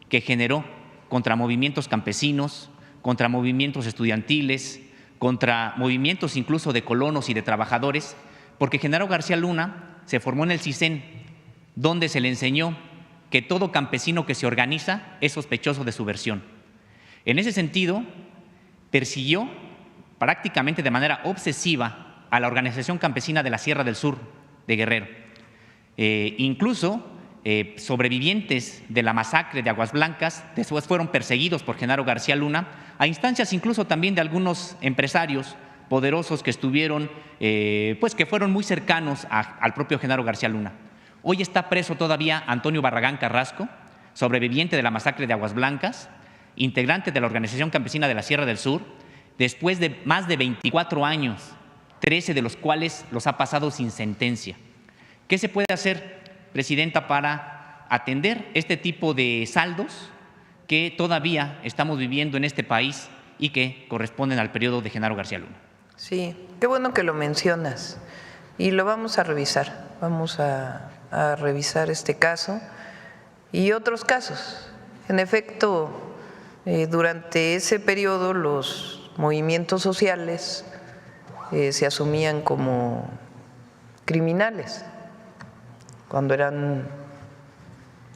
que generó contra movimientos campesinos, contra movimientos estudiantiles, contra movimientos incluso de colonos y de trabajadores, porque Genaro García Luna se formó en el CISEN, donde se le enseñó que todo campesino que se organiza es sospechoso de subversión. En ese sentido, persiguió prácticamente de manera obsesiva a la organización campesina de la Sierra del Sur de Guerrero. Incluso sobrevivientes de la masacre de Aguas Blancas después fueron perseguidos por Genaro García Luna, a instancias incluso también de algunos empresarios poderosos que estuvieron, pues que fueron muy cercanos al propio Genaro García Luna. Hoy está preso todavía Antonio Barragán Carrasco, sobreviviente de la masacre de Aguas Blancas, integrante de la Organización Campesina de la Sierra del Sur, después de más de 24 años, 13 de los cuales los ha pasado sin sentencia. ¿Qué se puede hacer, Presidenta, para atender este tipo de saldos que todavía estamos viviendo en este país y que corresponden al periodo de Genaro García Luna? Sí, qué bueno que lo mencionas y lo vamos a revisar. Vamos a revisar este caso y otros casos. En efecto, durante ese periodo los movimientos sociales se asumían como criminales cuando eran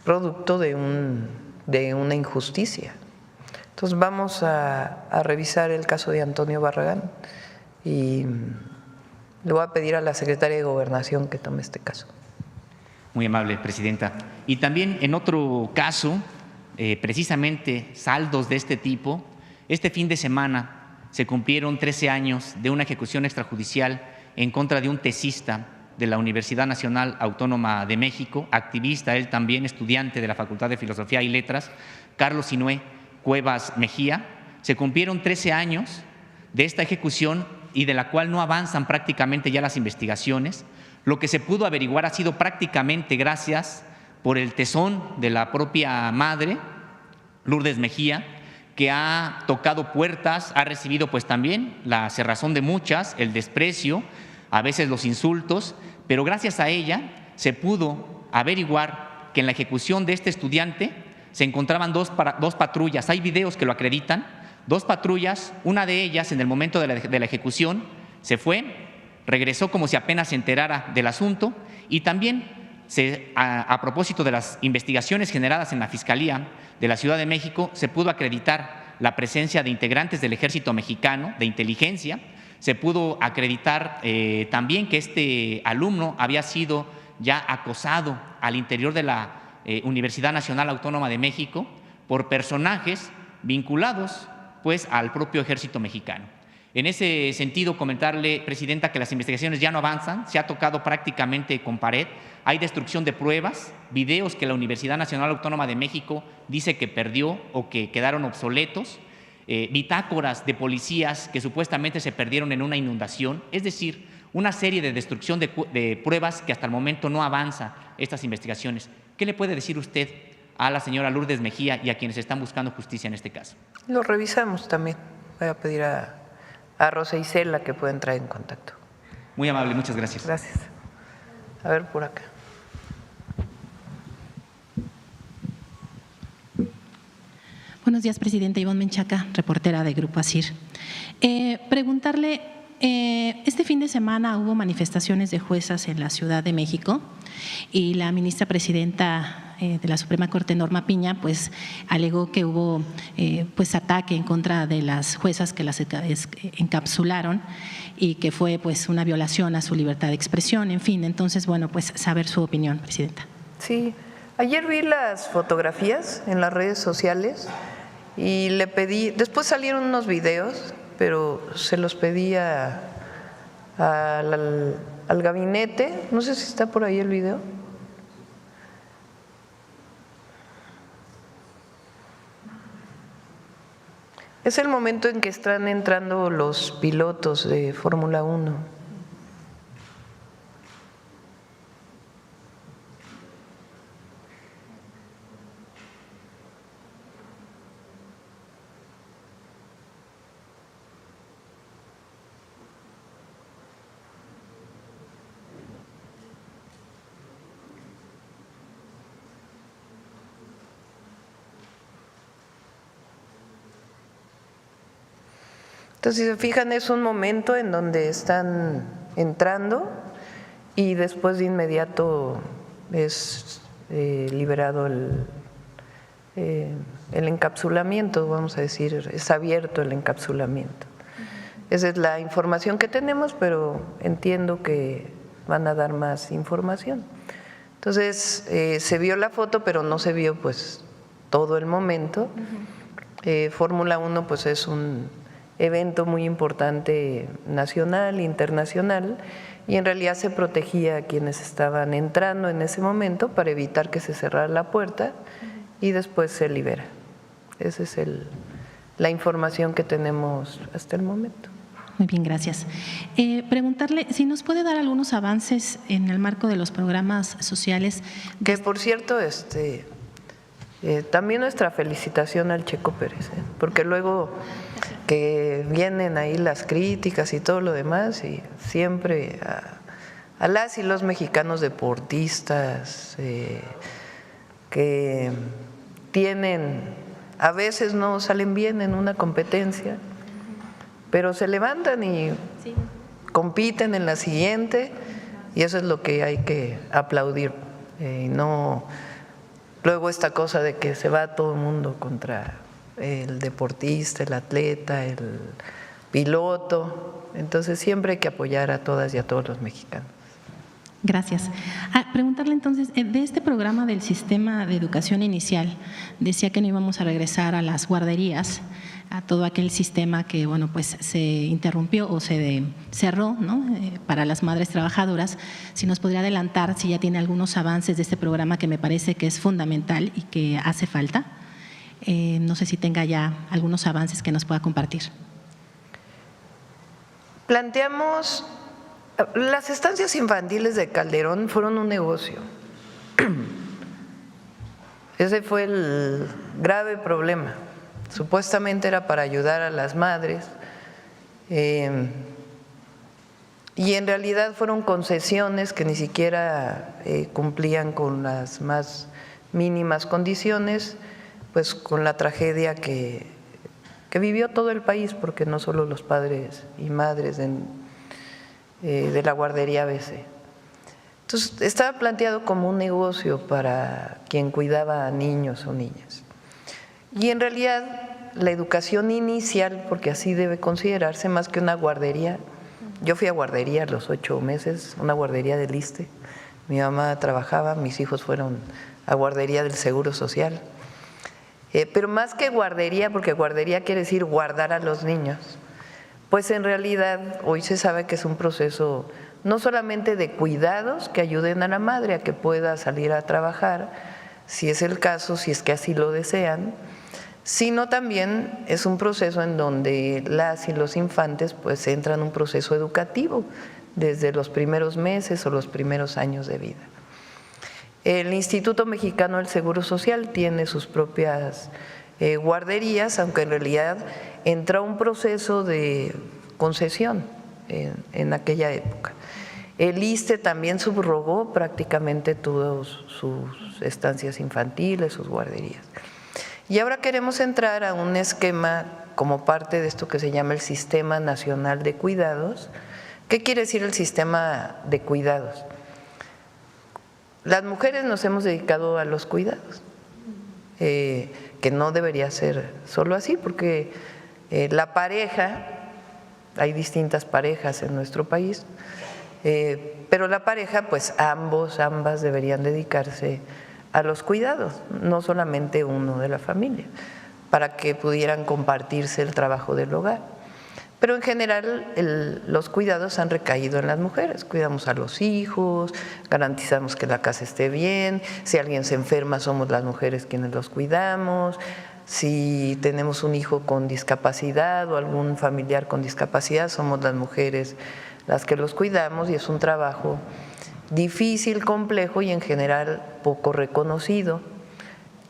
producto de una injusticia. Entonces vamos a revisar el caso de Antonio Barragán y le voy a pedir a la Secretaria de Gobernación que tome este caso. Muy amable, Presidenta. Y también en otro caso, precisamente saldos de este tipo, este fin de semana se cumplieron 13 años de una ejecución extrajudicial en contra de un tesista de la Universidad Nacional Autónoma de México, activista, él también estudiante de la Facultad de Filosofía y Letras, Carlos Sinué Cuevas Mejía. Se cumplieron 13 años de esta ejecución y de la cual no avanzan prácticamente ya las investigaciones. Lo que se pudo averiguar ha sido prácticamente gracias por el tesón de la propia madre, Lourdes Mejía, que ha tocado puertas, ha recibido pues también la cerrazón de muchas, el desprecio, a veces los insultos, pero gracias a ella se pudo averiguar que en la ejecución de este estudiante se encontraban dos patrullas. Hay videos que lo acreditan, 2 patrullas, una de ellas en el momento de la ejecución se fue, regresó como si apenas se enterara del asunto, y también a propósito de las investigaciones generadas en la Fiscalía de la Ciudad de México, se pudo acreditar la presencia de integrantes del Ejército Mexicano de inteligencia, se pudo acreditar también que este alumno había sido ya acosado al interior de la Universidad Nacional Autónoma de México por personajes vinculados pues al propio Ejército Mexicano. En ese sentido, comentarle, Presidenta, que las investigaciones ya no avanzan, se ha tocado prácticamente con pared, hay destrucción de pruebas, videos que la Universidad Nacional Autónoma de México dice que perdió o que quedaron obsoletos, bitácoras de policías que supuestamente se perdieron en una inundación, es decir, una serie de destrucción de pruebas que hasta el momento no avanza estas investigaciones. ¿Qué le puede decir usted a la señora Lourdes Mejía y a quienes están buscando justicia en este caso? Lo revisamos también. Voy a pedir a Rosa Isela que pueda entrar en contacto. Muy amable, muchas gracias. Gracias. A ver, por acá. Buenos días, Presidenta. Ivonne Menchaca, reportera de Grupo ASIR. Preguntarle, este fin de semana hubo manifestaciones de juezas en la Ciudad de México y la ministra presidenta de la Suprema Corte, Norma Piña, pues alegó que hubo pues ataque en contra de las juezas que las encapsularon y que fue pues una violación a su libertad de expresión, en fin. Entonces, bueno, pues saber su opinión, Presidenta. Sí, ayer vi las fotografías en las redes sociales y le pedí, después salieron unos videos, pero se los pedí al gabinete, no sé si está por ahí el video. Es el momento en que están entrando los pilotos de Fórmula 1. Entonces, si se fijan, es un momento en donde están entrando y después de inmediato es liberado el encapsulamiento, vamos a decir, es abierto el encapsulamiento. Esa es la información que tenemos, pero entiendo que van a dar más información. Entonces, se vio la foto, pero no se vio pues todo el momento. Fórmula 1 pues es un evento muy importante nacional, internacional, y en realidad se protegía a quienes estaban entrando en ese momento para evitar que se cerrara la puerta y después se libera. Esa es la información que tenemos hasta el momento. Muy bien, gracias. Preguntarle si nos puede dar algunos avances en el marco de los programas sociales. Que por cierto, también nuestra felicitación al Checo Pérez, porque luego que vienen ahí las críticas y todo lo demás, y siempre a las y los mexicanos deportistas que tienen, a veces no salen bien en una competencia, pero se levantan y compiten en la siguiente, y eso es lo que hay que aplaudir, no luego esta cosa de que se va todo el mundo contra el deportista, el atleta, el piloto. Entonces siempre hay que apoyar a todas y a todos los mexicanos. Gracias. Preguntarle entonces, de este programa del sistema de educación inicial, decía que no íbamos a regresar a las guarderías, a todo aquel sistema que bueno pues se interrumpió o se cerró, ¿no? Para las madres trabajadoras. Si nos podría adelantar si ya tiene algunos avances de este programa que me parece que es fundamental y que hace falta. No sé si tenga ya algunos avances que nos pueda compartir. Planteamos, las estancias infantiles de Calderón fueron un negocio. Ese fue el grave problema. Supuestamente era para ayudar a las madres y en realidad fueron concesiones que ni siquiera cumplían con las más mínimas condiciones, pues con la tragedia que vivió todo el país, porque no solo los padres y madres de la guardería ABC. Entonces, estaba planteado como un negocio para quien cuidaba a niños o niñas. Y en realidad, la educación inicial, porque así debe considerarse, más que una guardería. Yo fui a guardería a los 8 meses, una guardería del ISSSTE. Mi mamá trabajaba, mis hijos fueron a guardería del Seguro Social. Pero más que guardería, porque guardería quiere decir guardar a los niños, pues en realidad hoy se sabe que es un proceso no solamente de cuidados que ayuden a la madre a que pueda salir a trabajar, si es el caso, si es que así lo desean, sino también es un proceso en donde las y los infantes pues entran en un proceso educativo desde los primeros meses o los primeros años de vida. El Instituto Mexicano del Seguro Social tiene sus propias guarderías, aunque en realidad entró un proceso de concesión en aquella época. El ISSSTE también subrogó prácticamente todas sus estancias infantiles, sus guarderías. Y ahora queremos entrar a un esquema como parte de esto que se llama el Sistema Nacional de Cuidados. ¿Qué quiere decir el Sistema de Cuidados? Las mujeres nos hemos dedicado a los cuidados, que no debería ser solo así, porque la pareja, hay distintas parejas en nuestro país, pero la pareja, pues ambas deberían dedicarse a los cuidados, no solamente uno de la familia, para que pudieran compartirse el trabajo del hogar. Pero en general los cuidados han recaído en las mujeres, cuidamos a los hijos, garantizamos que la casa esté bien, si alguien se enferma somos las mujeres quienes los cuidamos, si tenemos un hijo con discapacidad o algún familiar con discapacidad somos las mujeres las que los cuidamos y es un trabajo difícil, complejo y en general poco reconocido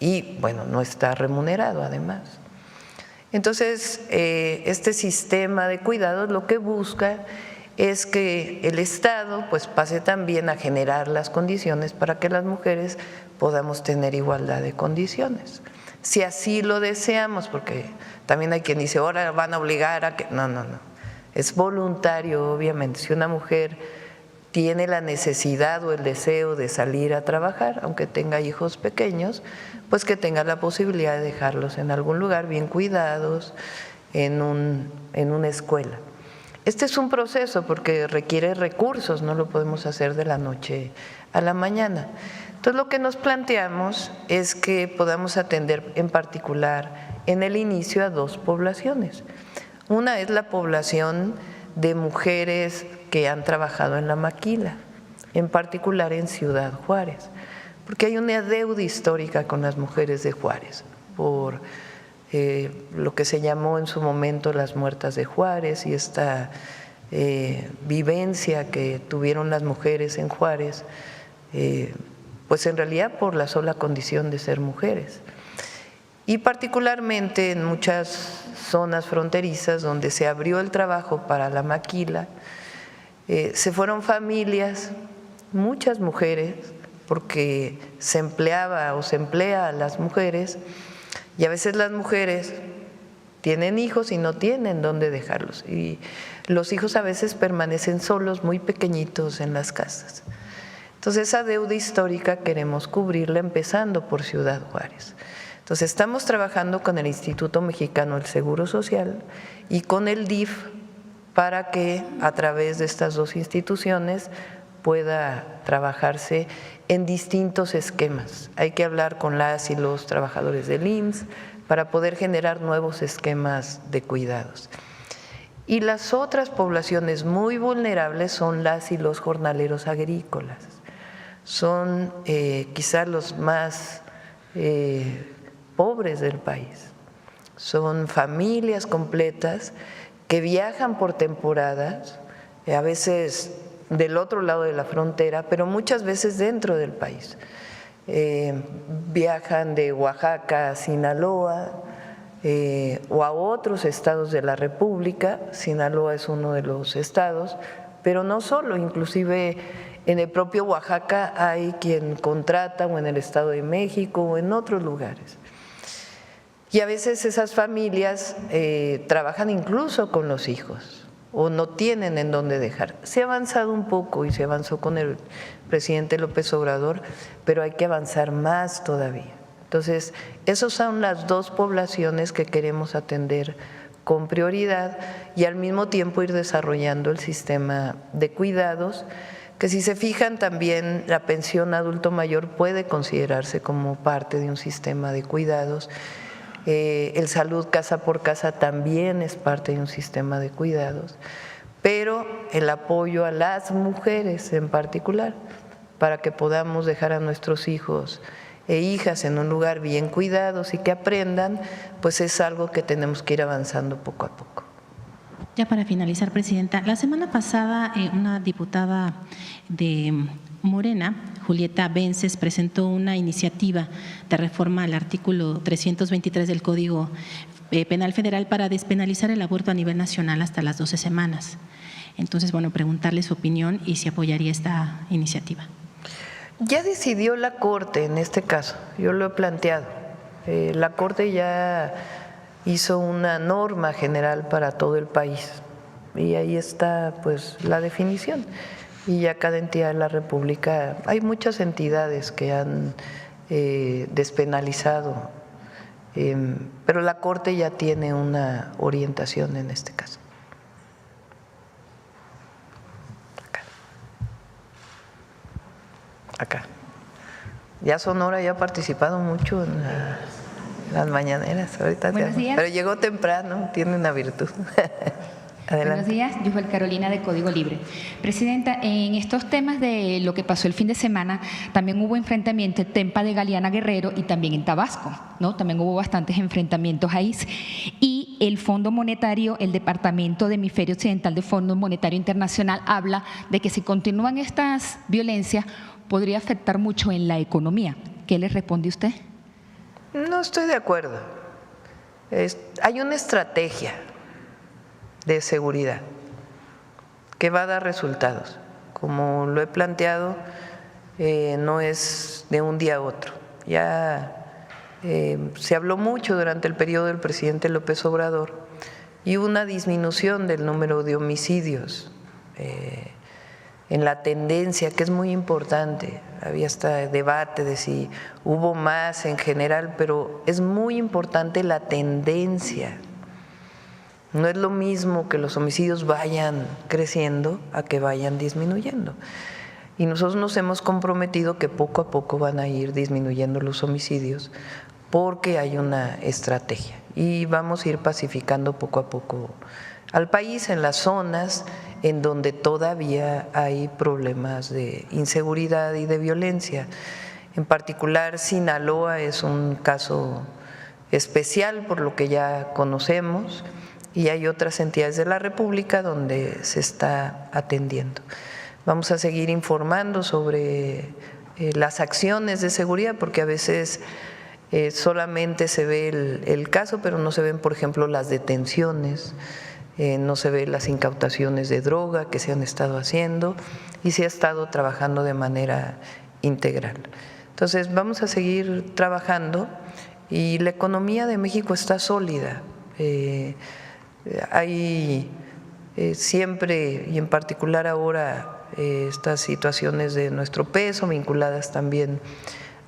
y bueno, no está remunerado además. Entonces, este sistema de cuidados lo que busca es que el Estado pues pase también a generar las condiciones para que las mujeres podamos tener igualdad de condiciones. Si así lo deseamos, porque también hay quien dice, ahora van a obligar a que… No, es voluntario obviamente. Si una mujer tiene la necesidad o el deseo de salir a trabajar, aunque tenga hijos pequeños, pues que tenga la posibilidad de dejarlos en algún lugar bien cuidados, en una escuela. Este es un proceso porque requiere recursos, no lo podemos hacer de la noche a la mañana. Entonces lo que nos planteamos es que podamos atender en particular en el inicio a 2 poblaciones. Una es la población de mujeres que han trabajado en la maquila, en particular en Ciudad Juárez, porque hay una deuda histórica con las mujeres de Juárez por lo que se llamó en su momento las muertas de Juárez y esta vivencia que tuvieron las mujeres en Juárez, pues en realidad por la sola condición de ser mujeres. Y particularmente en muchas zonas fronterizas donde se abrió el trabajo para la maquila, se fueron familias, muchas mujeres, porque se empleaba o se emplea a las mujeres y a veces las mujeres tienen hijos y no tienen dónde dejarlos y los hijos a veces permanecen solos, muy pequeñitos en las casas. Entonces esa deuda histórica queremos cubrirla empezando por Ciudad Juárez. Entonces estamos trabajando con el Instituto Mexicano del Seguro Social y con el DIF para que a través de estas 2 instituciones pueda trabajarse en distintos esquemas. Hay que hablar con las y los trabajadores del IMSS para poder generar nuevos esquemas de cuidados. Y las otras poblaciones muy vulnerables son las y los jornaleros agrícolas. Son quizás los más pobres del país. Son familias completas que viajan por temporadas, a veces del otro lado de la frontera, pero muchas veces dentro del país. Viajan de Oaxaca a Sinaloa o a otros estados de la República. Sinaloa es uno de los estados, pero no solo, inclusive en el propio Oaxaca hay quien contrata, o en el Estado de México o en otros lugares. Y a veces esas familias trabajan incluso con los hijos o no tienen en dónde dejar. Se ha avanzado un poco y se avanzó con el presidente López Obrador, pero hay que avanzar más todavía. Entonces, esas son las dos poblaciones que queremos atender con prioridad y al mismo tiempo ir desarrollando el sistema de cuidados, que si se fijan también la pensión adulto mayor puede considerarse como parte de un sistema de cuidados. El salud casa por casa también es parte de un sistema de cuidados, pero el apoyo a las mujeres en particular, para que podamos dejar a nuestros hijos e hijas en un lugar bien cuidados y que aprendan, pues es algo que tenemos que ir avanzando poco a poco. Ya para finalizar, Presidenta, la semana pasada una diputada de Morena, Julieta Vences, presentó una iniciativa de reforma al artículo 323 del Código Penal Federal para despenalizar el aborto a nivel nacional hasta las 12 semanas. Entonces, bueno, preguntarle su opinión y si apoyaría esta iniciativa. Ya decidió la Corte en este caso, yo lo he planteado. La Corte ya hizo una norma general para todo el país y ahí está pues la definición. Y ya cada entidad de la República, hay muchas entidades que han despenalizado, pero la Corte ya tiene una orientación en este caso. Acá. Ya Sonora ya ha participado mucho en las mañaneras ahorita. Buenos días. Pero llegó temprano, tiene una virtud. Buenos días, Yujel Carolina de Código Libre. Presidenta, en estos temas de lo que pasó el fin de semana, también hubo enfrentamientos en Tempa de Galeana Guerrero y también en Tabasco, ¿no? También hubo bastantes enfrentamientos ahí. Y el Fondo Monetario, el Departamento de Hemisferio Occidental del Fondo Monetario Internacional habla de que si continúan estas violencias podría afectar mucho en la economía. ¿Qué le responde usted? No estoy de acuerdo. Hay una estrategia de seguridad que va a dar resultados. Como lo he planteado, no es de un día a otro. Ya se habló mucho durante el periodo del presidente López Obrador y una disminución del número de homicidios en la tendencia, que es muy importante. Había hasta debate de si hubo más en general, pero es muy importante la tendencia. No es lo mismo que los homicidios vayan creciendo a que vayan disminuyendo. Y nosotros nos hemos comprometido que poco a poco van a ir disminuyendo los homicidios porque hay una estrategia y vamos a ir pacificando poco a poco al país en las zonas en donde todavía hay problemas de inseguridad y de violencia. En particular, Sinaloa es un caso especial por lo que ya conocemos y hay otras entidades de la República donde se está atendiendo. Vamos a seguir informando sobre las acciones de seguridad porque a veces solamente se ve el caso, pero no se ven, por ejemplo, las detenciones, no se ven las incautaciones de droga que se han estado haciendo y se ha estado trabajando de manera integral. Entonces, vamos a seguir trabajando y la economía de México está sólida. Hay siempre, y en particular ahora, estas situaciones de nuestro peso vinculadas también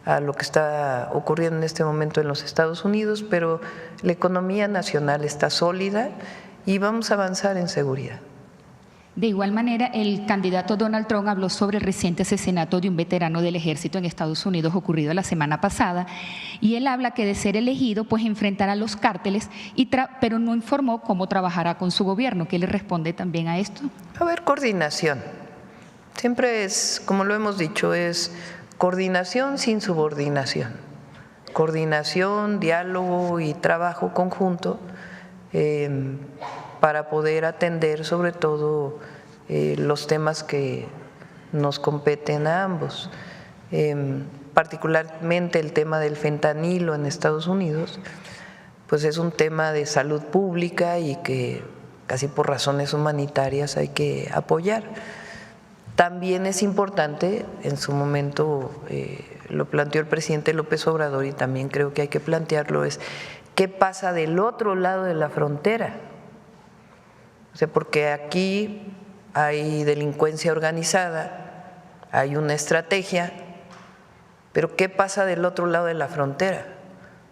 a lo que está ocurriendo en este momento en los Estados Unidos, pero la economía nacional está sólida y vamos a avanzar en seguridad. De igual manera, el candidato Donald Trump habló sobre el reciente asesinato de un veterano del ejército en Estados Unidos ocurrido la semana pasada y él habla que de ser elegido pues enfrentará a los cárteles, pero no informó cómo trabajará con su gobierno. ¿Qué le responde también a esto? A ver, coordinación. Siempre es, como lo hemos dicho, es coordinación sin subordinación. Coordinación, diálogo y trabajo conjunto para poder atender sobre todo los temas que nos competen a ambos. Particularmente el tema del fentanilo en Estados Unidos, pues es un tema de salud pública y que casi por razones humanitarias hay que apoyar. También es importante, en su momento lo planteó el presidente López Obrador y también creo que hay que plantearlo, es qué pasa del otro lado de la frontera. O sea, porque aquí hay delincuencia organizada, hay una estrategia, pero ¿qué pasa del otro lado de la frontera?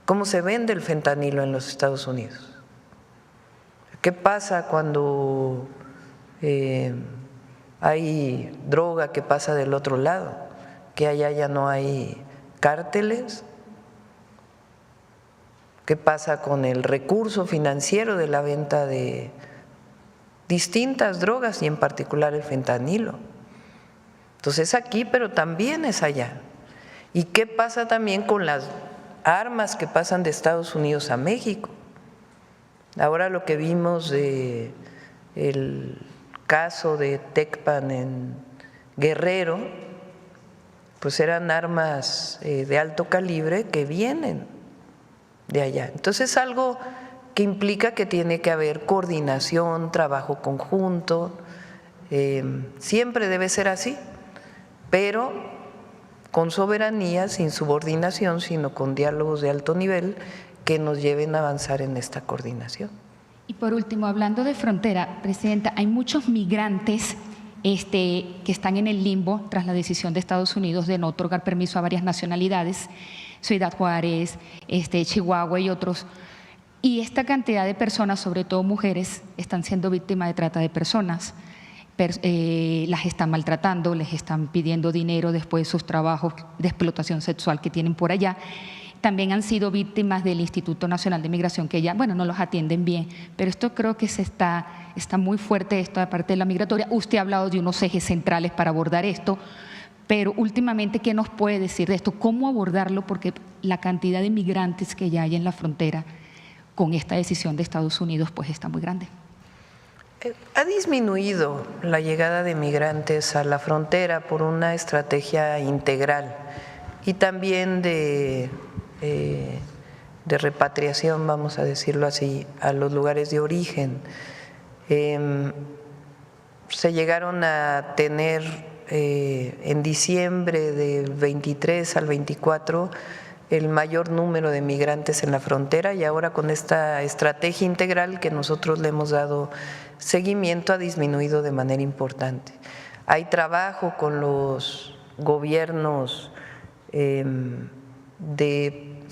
¿Cómo se vende el fentanilo en los Estados Unidos? ¿Qué pasa cuando hay droga que pasa del otro lado? ¿Que allá ya no hay cárteles? ¿Qué pasa con el recurso financiero de la venta de distintas drogas y en particular el fentanilo? Entonces es aquí, pero también es allá. ¿Y qué pasa también con las armas que pasan de Estados Unidos a México? Ahora lo que vimos de el caso de Tecpan en Guerrero, pues eran armas de alto calibre que vienen de allá. Entonces es algo que implica que tiene que haber coordinación, trabajo conjunto, siempre debe ser así, pero con soberanía, sin subordinación, sino con diálogos de alto nivel que nos lleven a avanzar en esta coordinación. Y por último, hablando de frontera, Presidenta, hay muchos migrantes que están en el limbo tras la decisión de Estados Unidos de no otorgar permiso a varias nacionalidades, Ciudad Juárez, Chihuahua y otros. Y esta cantidad de personas, sobre todo mujeres, están siendo víctimas de trata de personas. Las están maltratando, les están pidiendo dinero después de sus trabajos de explotación sexual que tienen por allá. También han sido víctimas del Instituto Nacional de Migración, que ya, bueno, no los atienden bien, pero esto creo que está muy fuerte, esto aparte de la migratoria. Usted ha hablado de unos ejes centrales para abordar esto, pero últimamente, ¿qué nos puede decir de esto? ¿Cómo abordarlo? Porque la cantidad de migrantes que ya hay en la frontera con esta decisión de Estados Unidos, pues está muy grande. Ha disminuido la llegada de migrantes a la frontera por una estrategia integral y también de repatriación, vamos a decirlo así, a los lugares de origen. Se llegaron a tener en diciembre del 23 al 24 el mayor número de migrantes en la frontera y ahora con esta estrategia integral que nosotros le hemos dado seguimiento ha disminuido de manera importante. Hay trabajo con los gobiernos de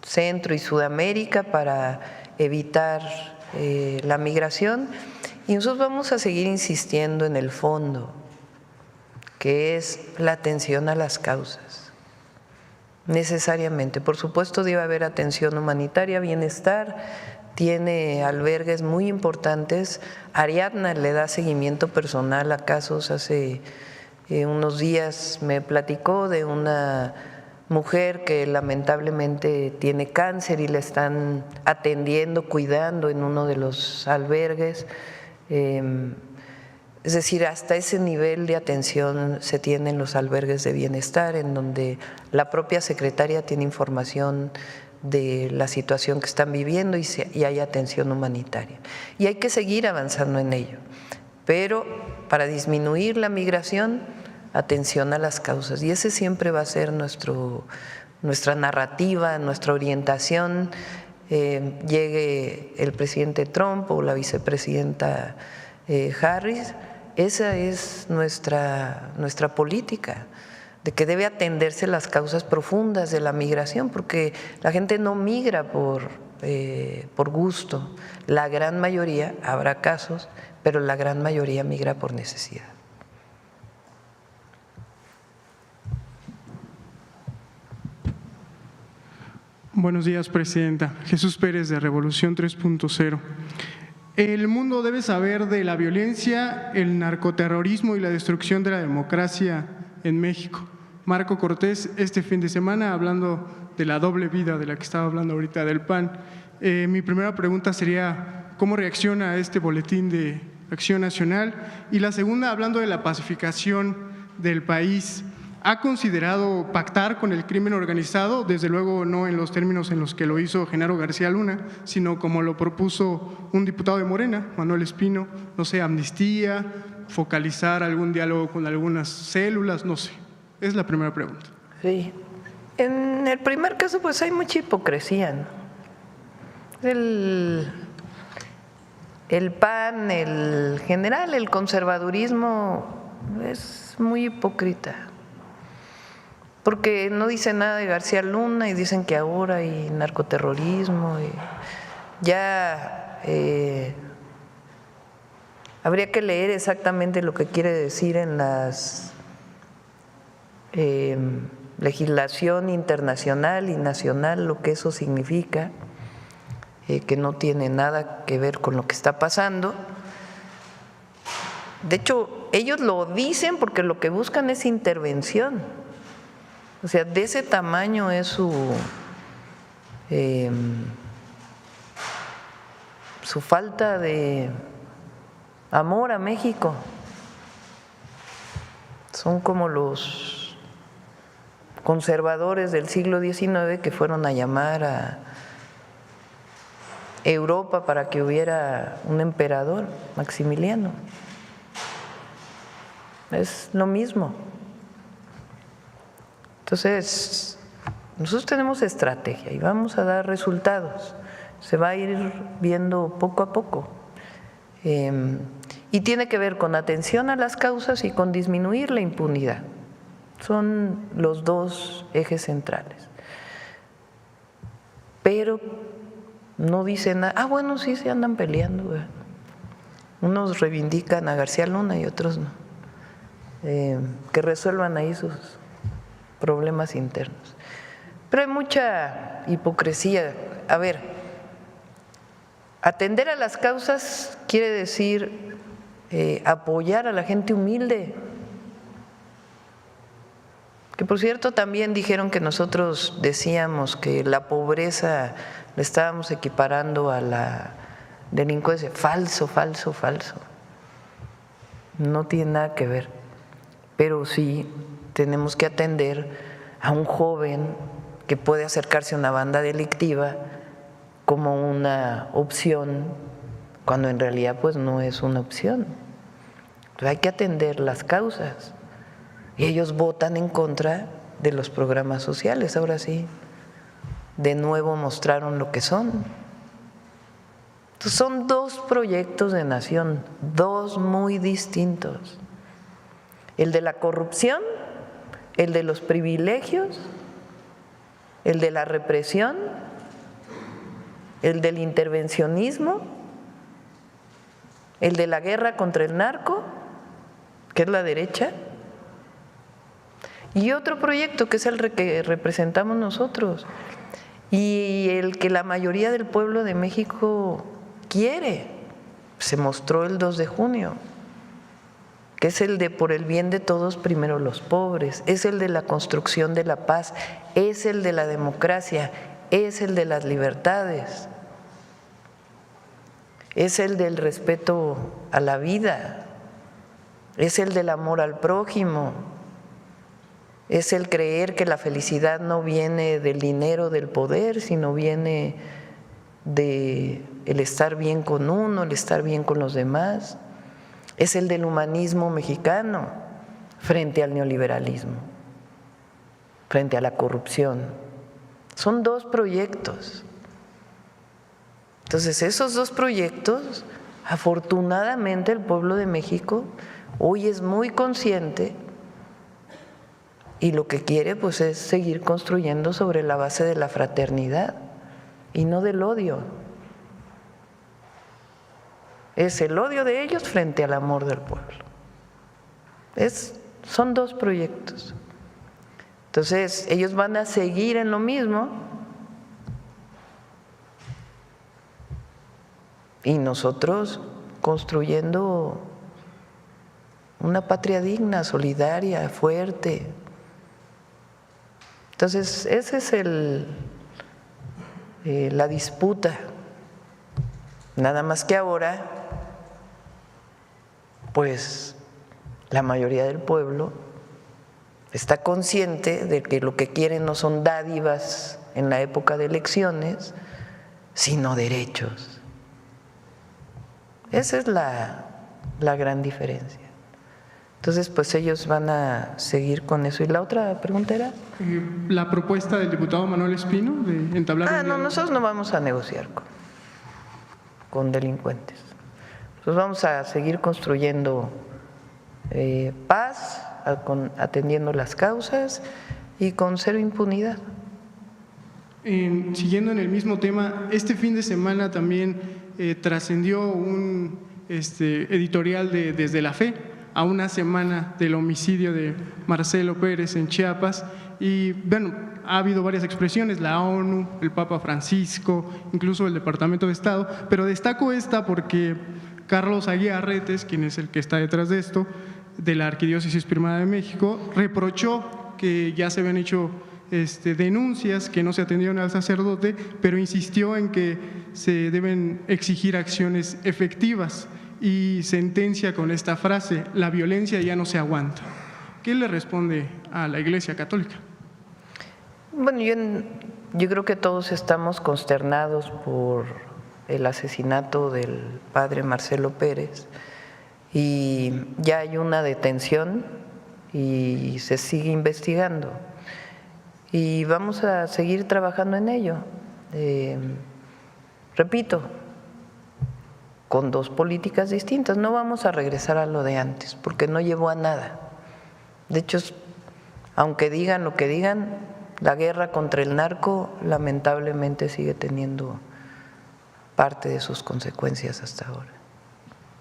Centro y Sudamérica para evitar la migración y nosotros vamos a seguir insistiendo en el fondo, que es la atención a las causas. Necesariamente, por supuesto debe haber atención humanitaria, bienestar, tiene albergues muy importantes. Ariadna le da seguimiento personal a casos. Hace unos días me platicó de una mujer que lamentablemente tiene cáncer y le están atendiendo, cuidando en uno de los albergues. Es decir, hasta ese nivel de atención se tiene en los albergues de bienestar, en donde la propia secretaria tiene información de la situación que están viviendo y hay atención humanitaria. Y hay que seguir avanzando en ello, pero para disminuir la migración, atención a las causas. Y ese siempre va a ser nuestra narrativa, nuestra orientación, llegue el presidente Trump o la vicepresidenta Harris. Esa es nuestra política, de que debe atenderse las causas profundas de la migración, porque la gente no migra por gusto. La gran mayoría, habrá casos, pero la gran mayoría migra por necesidad. Buenos días, Presidenta. Jesús Pérez, de Revolución 3.0. El mundo debe saber de la violencia, el narcoterrorismo y la destrucción de la democracia en México. Marco Cortés, este fin de semana, hablando de la doble vida de la que estaba hablando ahorita del PAN, mi primera pregunta sería, cómo reacciona a este boletín de Acción Nacional. Y la segunda, hablando de la pacificación del país, ¿ha considerado pactar con el crimen organizado? Desde luego no en los términos en los que lo hizo Genaro García Luna, sino como lo propuso un diputado de Morena, Manuel Espino, no sé, amnistía, focalizar algún diálogo con algunas células, no sé. Es la primera pregunta. Sí. En el primer caso, pues hay mucha hipocresía, ¿no? El PAN, el general, el conservadurismo es muy hipócrita, porque no dice nada de García Luna y dicen que ahora hay narcoterrorismo. Y ya habría que leer exactamente lo que quiere decir en las legislación internacional y nacional, lo que eso significa, que no tiene nada que ver con lo que está pasando. De hecho, ellos lo dicen porque lo que buscan es intervención. O sea, de ese tamaño es su falta de amor a México. Son como los conservadores del siglo XIX que fueron a llamar a Europa para que hubiera un emperador, Maximiliano. Es lo mismo. Entonces, nosotros tenemos estrategia y vamos a dar resultados. Se va a ir viendo poco a poco. Y tiene que ver con atención a las causas y con disminuir la impunidad. Son los dos ejes centrales. Pero no dicen nada. Bueno, sí se andan peleando, ¿verdad? Unos reivindican a García Luna y otros no. Que resuelvan ahí sus problemas internos. Pero hay mucha hipocresía. A ver, atender a las causas quiere decir apoyar a la gente humilde. Que por cierto también dijeron que nosotros decíamos que la pobreza le estábamos equiparando a la delincuencia. Falso, falso, falso. No tiene nada que ver. Pero sí tenemos que atender a un joven que puede acercarse a una banda delictiva como una opción, cuando en realidad pues no es una opción. Entonces hay que atender las causas. Y ellos votan en contra de los programas sociales. Ahora sí, de nuevo mostraron lo que son. Entonces son dos proyectos de nación, dos muy distintos. El de la corrupción, el de los privilegios, el de la represión, el del intervencionismo, el de la guerra contra el narco, que es la derecha, y otro proyecto que es el que representamos nosotros y el que la mayoría del pueblo de México quiere. Se mostró el 2 de junio, que es el de por el bien de todos, primero los pobres, es el de la construcción de la paz, es el de la democracia, es el de las libertades, es el del respeto a la vida, es el del amor al prójimo, es el creer que la felicidad no viene del dinero, del poder, sino viene de el estar bien con uno, el estar bien con los demás. Es el del humanismo mexicano frente al neoliberalismo, frente a la corrupción. Son dos proyectos. Entonces, esos dos proyectos, afortunadamente el pueblo de México hoy es muy consciente y lo que quiere pues es seguir construyendo sobre la base de la fraternidad y no del odio. Es el odio de ellos frente al amor del pueblo. Son dos proyectos. Entonces, ellos van a seguir en lo mismo y nosotros construyendo una patria digna, solidaria, fuerte. Entonces, esa es la disputa Nada más que ahora, pues la mayoría del pueblo está consciente de que lo que quieren no son dádivas en la época de elecciones, sino derechos. Esa es la gran diferencia. Entonces, pues ellos van a seguir con eso. ¿Y la otra pregunta era? La propuesta del diputado Manuel Espino de entablar un diálogo. Nosotros no vamos a negociar con delincuentes. Nosotros vamos a seguir construyendo paz, atendiendo las causas y con cero impunidad. Siguiendo en el mismo tema, este fin de semana también trascendió un editorial de Desde la Fe, a una semana del homicidio de Marcelo Pérez en Chiapas, y bueno, ha habido varias expresiones, la ONU, el Papa Francisco, incluso el Departamento de Estado, pero destaco esta porque Carlos Aguiarretes, quien es el que está detrás de esto, de la Arquidiócesis Primada de México, reprochó que ya se habían hecho denuncias, que no se atendieron al sacerdote, pero insistió en que se deben exigir acciones efectivas y sentencia con esta frase: la violencia ya no se aguanta. ¿Qué le responde a la Iglesia Católica? Bueno, yo creo que todos estamos consternados por el asesinato del padre Marcelo Pérez y ya hay una detención y se sigue investigando y vamos a seguir trabajando en ello. Repito, con dos políticas distintas, no vamos a regresar a lo de antes porque no llevó a nada. De hecho, aunque digan lo que digan, la guerra contra el narco lamentablemente sigue teniendo parte de sus consecuencias hasta ahora.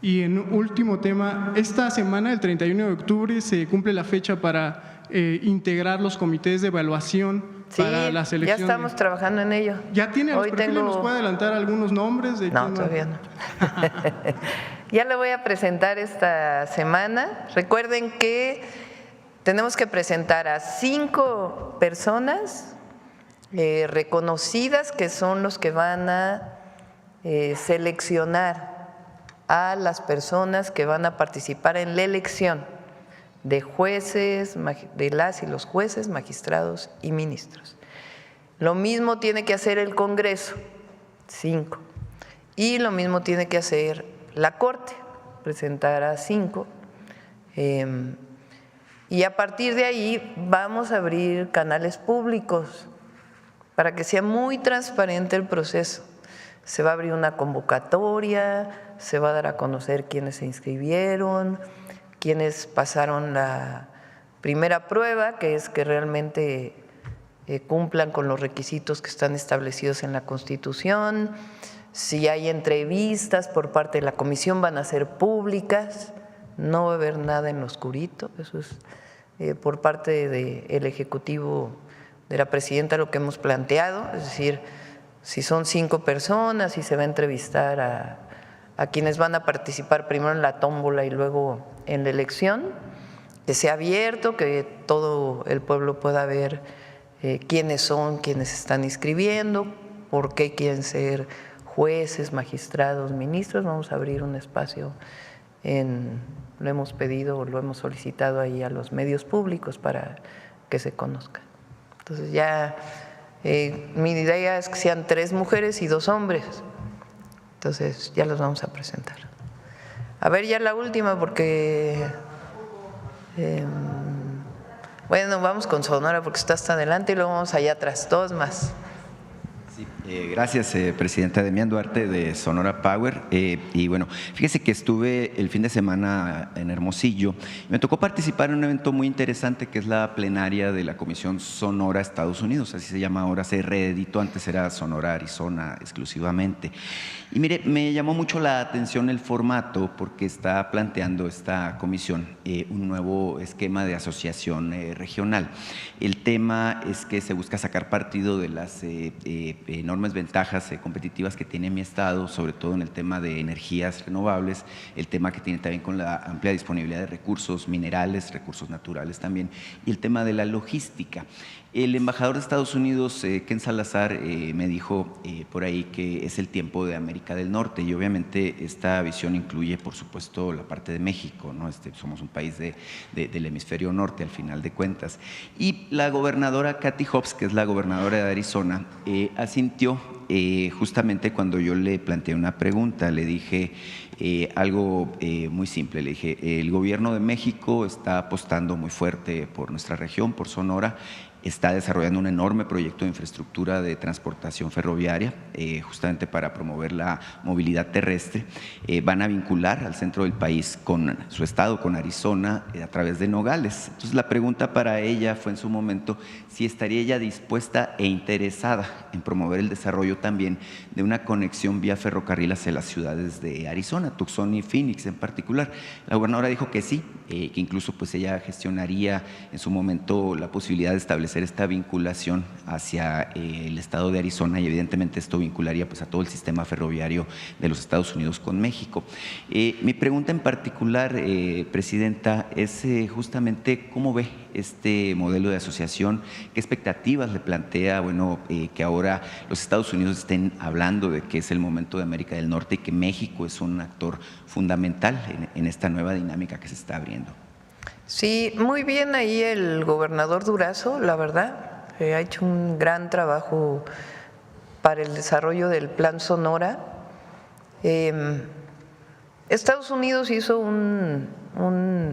Y en último tema, esta semana, el 31 de octubre, se cumple la fecha para integrar los comités de evaluación para las elecciones. Ya estamos trabajando en ello. ¿Ya tiene los perfiles? ¿Nos puede adelantar algunos nombres? No, todavía no. Ya lo voy a presentar esta semana. Recuerden que tenemos que presentar a 5 personas reconocidas, que son los que van a seleccionar a las personas que van a participar en la elección de jueces, de las y los jueces, magistrados y ministros. Lo mismo tiene que hacer el Congreso, 5, y lo mismo tiene que hacer la Corte, presentar a 5. Y a partir de ahí vamos a abrir canales públicos para que sea muy transparente el proceso. Se va a abrir una convocatoria, se va a dar a conocer quiénes se inscribieron, quiénes pasaron la primera prueba, que es que realmente cumplan con los requisitos que están establecidos en la Constitución. Si hay entrevistas por parte de la comisión, van a ser públicas, no va a haber nada en lo oscurito. Eso es por parte del Ejecutivo de la Presidenta lo que hemos planteado, es decir, si son 5 personas y se va a entrevistar a quienes van a participar primero en la tómbola y luego en la elección, que sea abierto, que todo el pueblo pueda ver quiénes son, quiénes están inscribiendo, por qué quieren ser jueces, magistrados, ministros. Vamos a abrir un espacio, lo hemos pedido, lo hemos solicitado ahí a los medios públicos para que se conozcan. Entonces ya mi idea es que sean 3 mujeres y 2 hombres. Entonces ya los vamos a presentar. A ver, ya la última, porque bueno, vamos con Sonora porque está hasta adelante y luego vamos allá atrás, 2 más. Sí, gracias, Presidenta. Demián Duarte, de Sonora Power. Y bueno, fíjese que estuve el fin de semana en Hermosillo y me tocó participar en un evento muy interesante que es la plenaria de la Comisión Sonora Estados Unidos, así se llama ahora, se reeditó, antes era Sonora Arizona exclusivamente. Y mire, me llamó mucho la atención el formato porque está planteando esta comisión un nuevo esquema de asociación regional. El tema es que se busca sacar partido de las enormes ventajas competitivas que tiene mi estado, sobre todo en el tema de energías renovables, el tema que tiene también con la amplia disponibilidad de recursos minerales, recursos naturales también, y el tema de la logística. El embajador de Estados Unidos, Ken Salazar, me dijo por ahí que es el tiempo de América del Norte y obviamente esta visión incluye, por supuesto, la parte de México, ¿no? Somos un país del hemisferio norte, al final de cuentas. Y la gobernadora Kathy Hobbs, que es la gobernadora de Arizona, asintió justamente cuando yo le planteé una pregunta. Le dije algo muy simple, le dije, el gobierno de México está apostando muy fuerte por nuestra región, por Sonora, está desarrollando un enorme proyecto de infraestructura de transportación ferroviaria, justamente para promover la movilidad terrestre. Van a vincular al centro del país con su estado, con Arizona, a través de Nogales. Entonces la pregunta para ella fue en su momento si estaría ella dispuesta e interesada en promover el desarrollo también de una conexión vía ferrocarril hacia las ciudades de Arizona, Tucson y Phoenix en particular. La gobernadora dijo que sí, que incluso pues ella gestionaría en su momento la posibilidad de establecer esta vinculación hacia el estado de Arizona y evidentemente esto vincularía pues a todo el sistema ferroviario de los Estados Unidos con México. Mi pregunta en particular, Presidenta, es justamente cómo ve este modelo de asociación, qué expectativas le plantea, bueno, que ahora los Estados Unidos estén hablando de que es el momento de América del Norte y que México es un actor fundamental en esta nueva dinámica que se está abriendo. Sí, muy bien ahí el gobernador Durazo, la verdad, ha hecho un gran trabajo para el desarrollo del Plan Sonora. Estados Unidos hizo una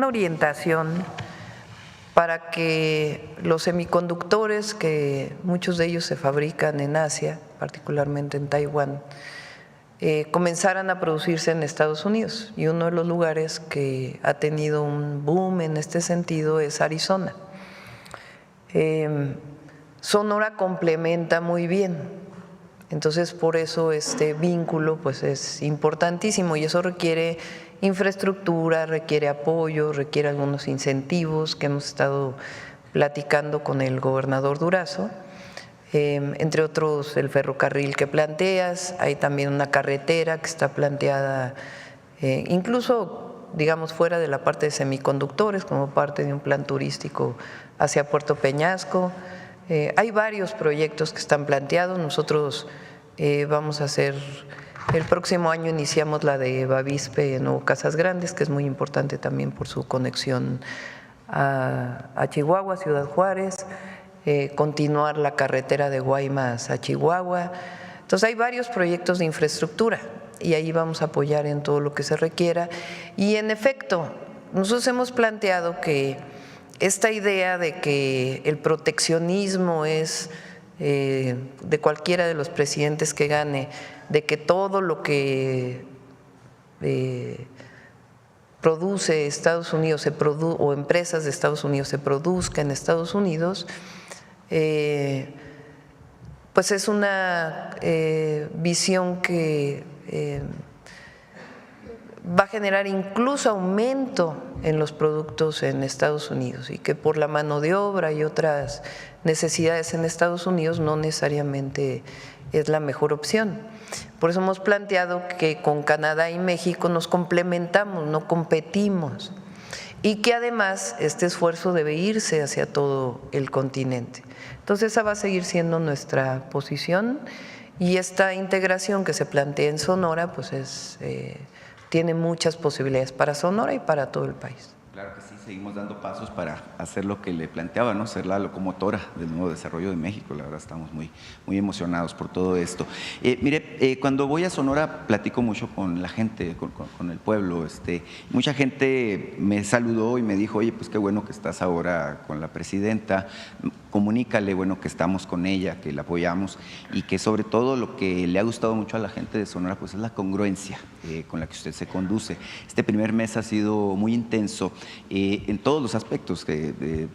orientación para que los semiconductores, que muchos de ellos se fabrican en Asia, particularmente en Taiwán, comenzaran a producirse en Estados Unidos, y uno de los lugares que ha tenido un boom en este sentido es Arizona. Sonora complementa muy bien, entonces por eso este vínculo pues es importantísimo y eso requiere infraestructura, requiere apoyo, requiere algunos incentivos que hemos estado platicando con el gobernador Durazo. Entre otros el ferrocarril que planteas, hay también una carretera que está planteada incluso digamos fuera de la parte de semiconductores como parte de un plan turístico hacia Puerto Peñasco. Hay varios proyectos que están planteados, nosotros vamos a hacer, el próximo año iniciamos la de Bavispe en Nuevo Casas Grandes, que es muy importante también por su conexión a Chihuahua, Ciudad Juárez. Continuar la carretera de Guaymas a Chihuahua. Entonces hay varios proyectos de infraestructura y ahí vamos a apoyar en todo lo que se requiera. Y en efecto, nosotros hemos planteado que esta idea de que el proteccionismo es de cualquiera de los presidentes que gane, de que todo lo que produce Estados Unidos o empresas de Estados Unidos se produzca en Estados Unidos, pues es una visión que va a generar incluso aumento en los productos en Estados Unidos y que por la mano de obra y otras necesidades en Estados Unidos no necesariamente es la mejor opción. Por eso hemos planteado que con Canadá y México nos complementamos, no competimos, y que además este esfuerzo debe irse hacia todo el continente. Entonces esa va a seguir siendo nuestra posición y esta integración que se plantea en Sonora pues tiene muchas posibilidades para Sonora y para todo el país. Claro que sí, seguimos dando pasos para hacer lo que le planteaba, ¿no? Ser la locomotora del nuevo desarrollo de México. La verdad estamos muy emocionados por todo esto. Mire, cuando voy a Sonora platico mucho con la gente, con el pueblo. Mucha gente me saludó y me dijo, oye, pues qué bueno que estás ahora con la presidenta. Comunícale, bueno, que estamos con ella, que la apoyamos y que sobre todo lo que le ha gustado mucho a la gente de Sonora pues es la congruencia con la que usted se conduce. Este primer mes ha sido muy intenso en todos los aspectos.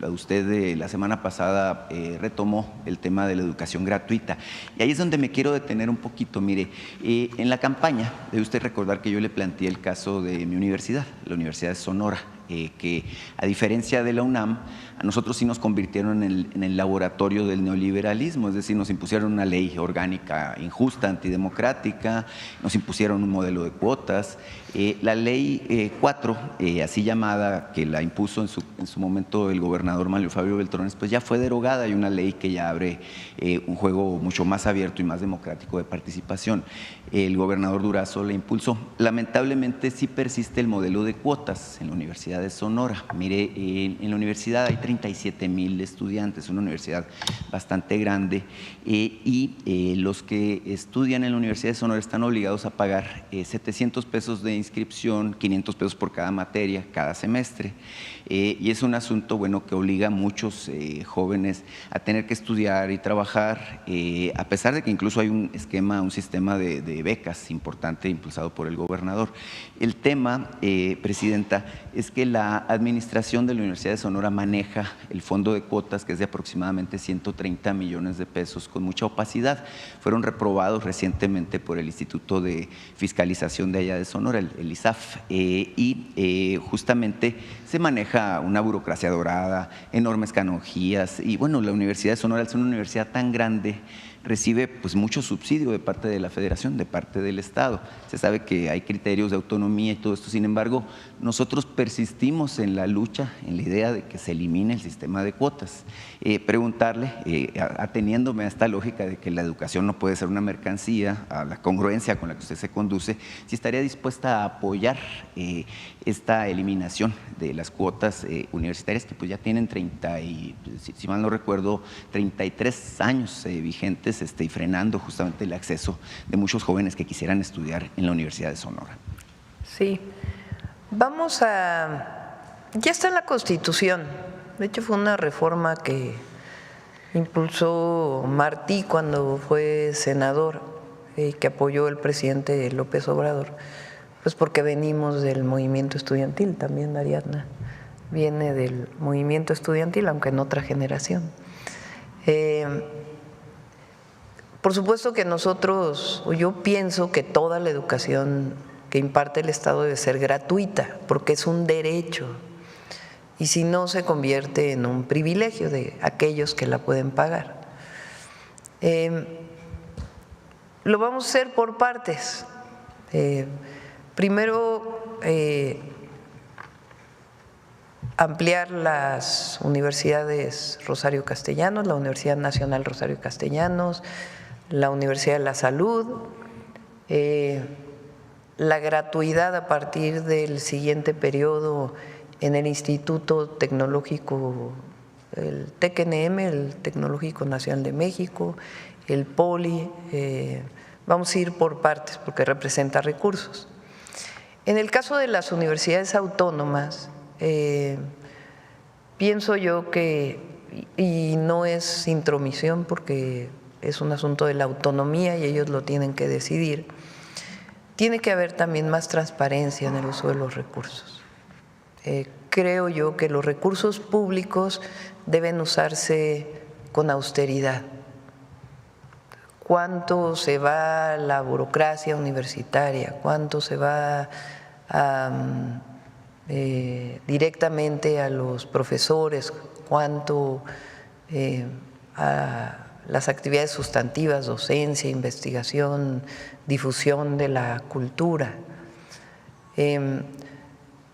Usted la semana pasada retomó el tema de la educación gratuita y ahí es donde me quiero detener un poquito. Mire, en la campaña debe usted recordar que yo le planteé el caso de mi universidad, la Universidad de Sonora. que a diferencia de la UNAM, a nosotros sí nos convirtieron en el laboratorio del neoliberalismo, es decir, nos impusieron una ley orgánica injusta, antidemocrática, nos impusieron un modelo de cuotas. La ley 4, así llamada, que la impuso en su momento el gobernador Manlio Fabio Beltrones, pues ya fue derogada. Hay una ley que ya abre un juego mucho más abierto y más democrático de participación. El gobernador Durazo la impulsó. Lamentablemente sí persiste el modelo de cuotas en la Universidad de Sonora. Mire, en la universidad hay 37,000 estudiantes, una universidad bastante grande, y los que estudian en la Universidad de Sonora están obligados a pagar 700 pesos de inscripción, 500 pesos por cada materia, cada semestre. Y es un asunto, bueno, que obliga a muchos jóvenes a tener que estudiar y trabajar, a pesar de que incluso hay un sistema de becas importante impulsado por el gobernador. El tema, Presidenta, es que la administración de la Universidad de Sonora maneja el fondo de cuotas, que es de aproximadamente 130 millones de pesos, con mucha opacidad. Fueron reprobados recientemente por el Instituto de Fiscalización de allá de Sonora, el ISAF, y justamente se maneja una burocracia dorada, enormes canonjías, y bueno, la Universidad de Sonora, al ser una universidad tan grande, recibe pues mucho subsidio de parte de la Federación, de parte del Estado. Se sabe que hay criterios de autonomía y todo esto, sin embargo, nosotros persistimos en la lucha, en la idea de que se elimine el sistema de cuotas. Preguntarle, ateniéndome a esta lógica de que la educación no puede ser una mercancía, a la congruencia con la que usted se conduce, si estaría dispuesta a apoyar esta eliminación de las cuotas universitarias, que pues ya tienen si mal no recuerdo, 33 años vigentes, y frenando justamente el acceso de muchos jóvenes que quisieran estudiar en la Universidad de Sonora. Sí, ya está en la Constitución. De hecho, fue una reforma que impulsó Martí cuando fue senador y que apoyó el presidente López Obrador, pues porque venimos del movimiento estudiantil, también Ariadna viene del movimiento estudiantil, aunque en otra generación. Por supuesto que yo pienso que toda la educación que imparte el Estado debe ser gratuita, porque es un derecho, y si no se convierte en un privilegio de aquellos que la pueden pagar. Lo vamos a hacer por partes. Primero, ampliar las universidades Rosario Castellanos, la Universidad Nacional Rosario Castellanos, la Universidad de la Salud, la gratuidad a partir del siguiente periodo en el Instituto Tecnológico, el TECNM, el Tecnológico Nacional de México, el POLI. Vamos a ir por partes porque representa recursos. En el caso de las universidades autónomas, pienso yo que, y no es intromisión porque es un asunto de la autonomía y ellos lo tienen que decidir, tiene que haber también más transparencia en el uso de los recursos. Creo yo que los recursos públicos deben usarse con austeridad. ¿Cuánto se va a la burocracia universitaria? ¿Cuánto se va directamente a los profesores? ¿Cuánto a las actividades sustantivas, docencia, investigación, difusión de la cultura?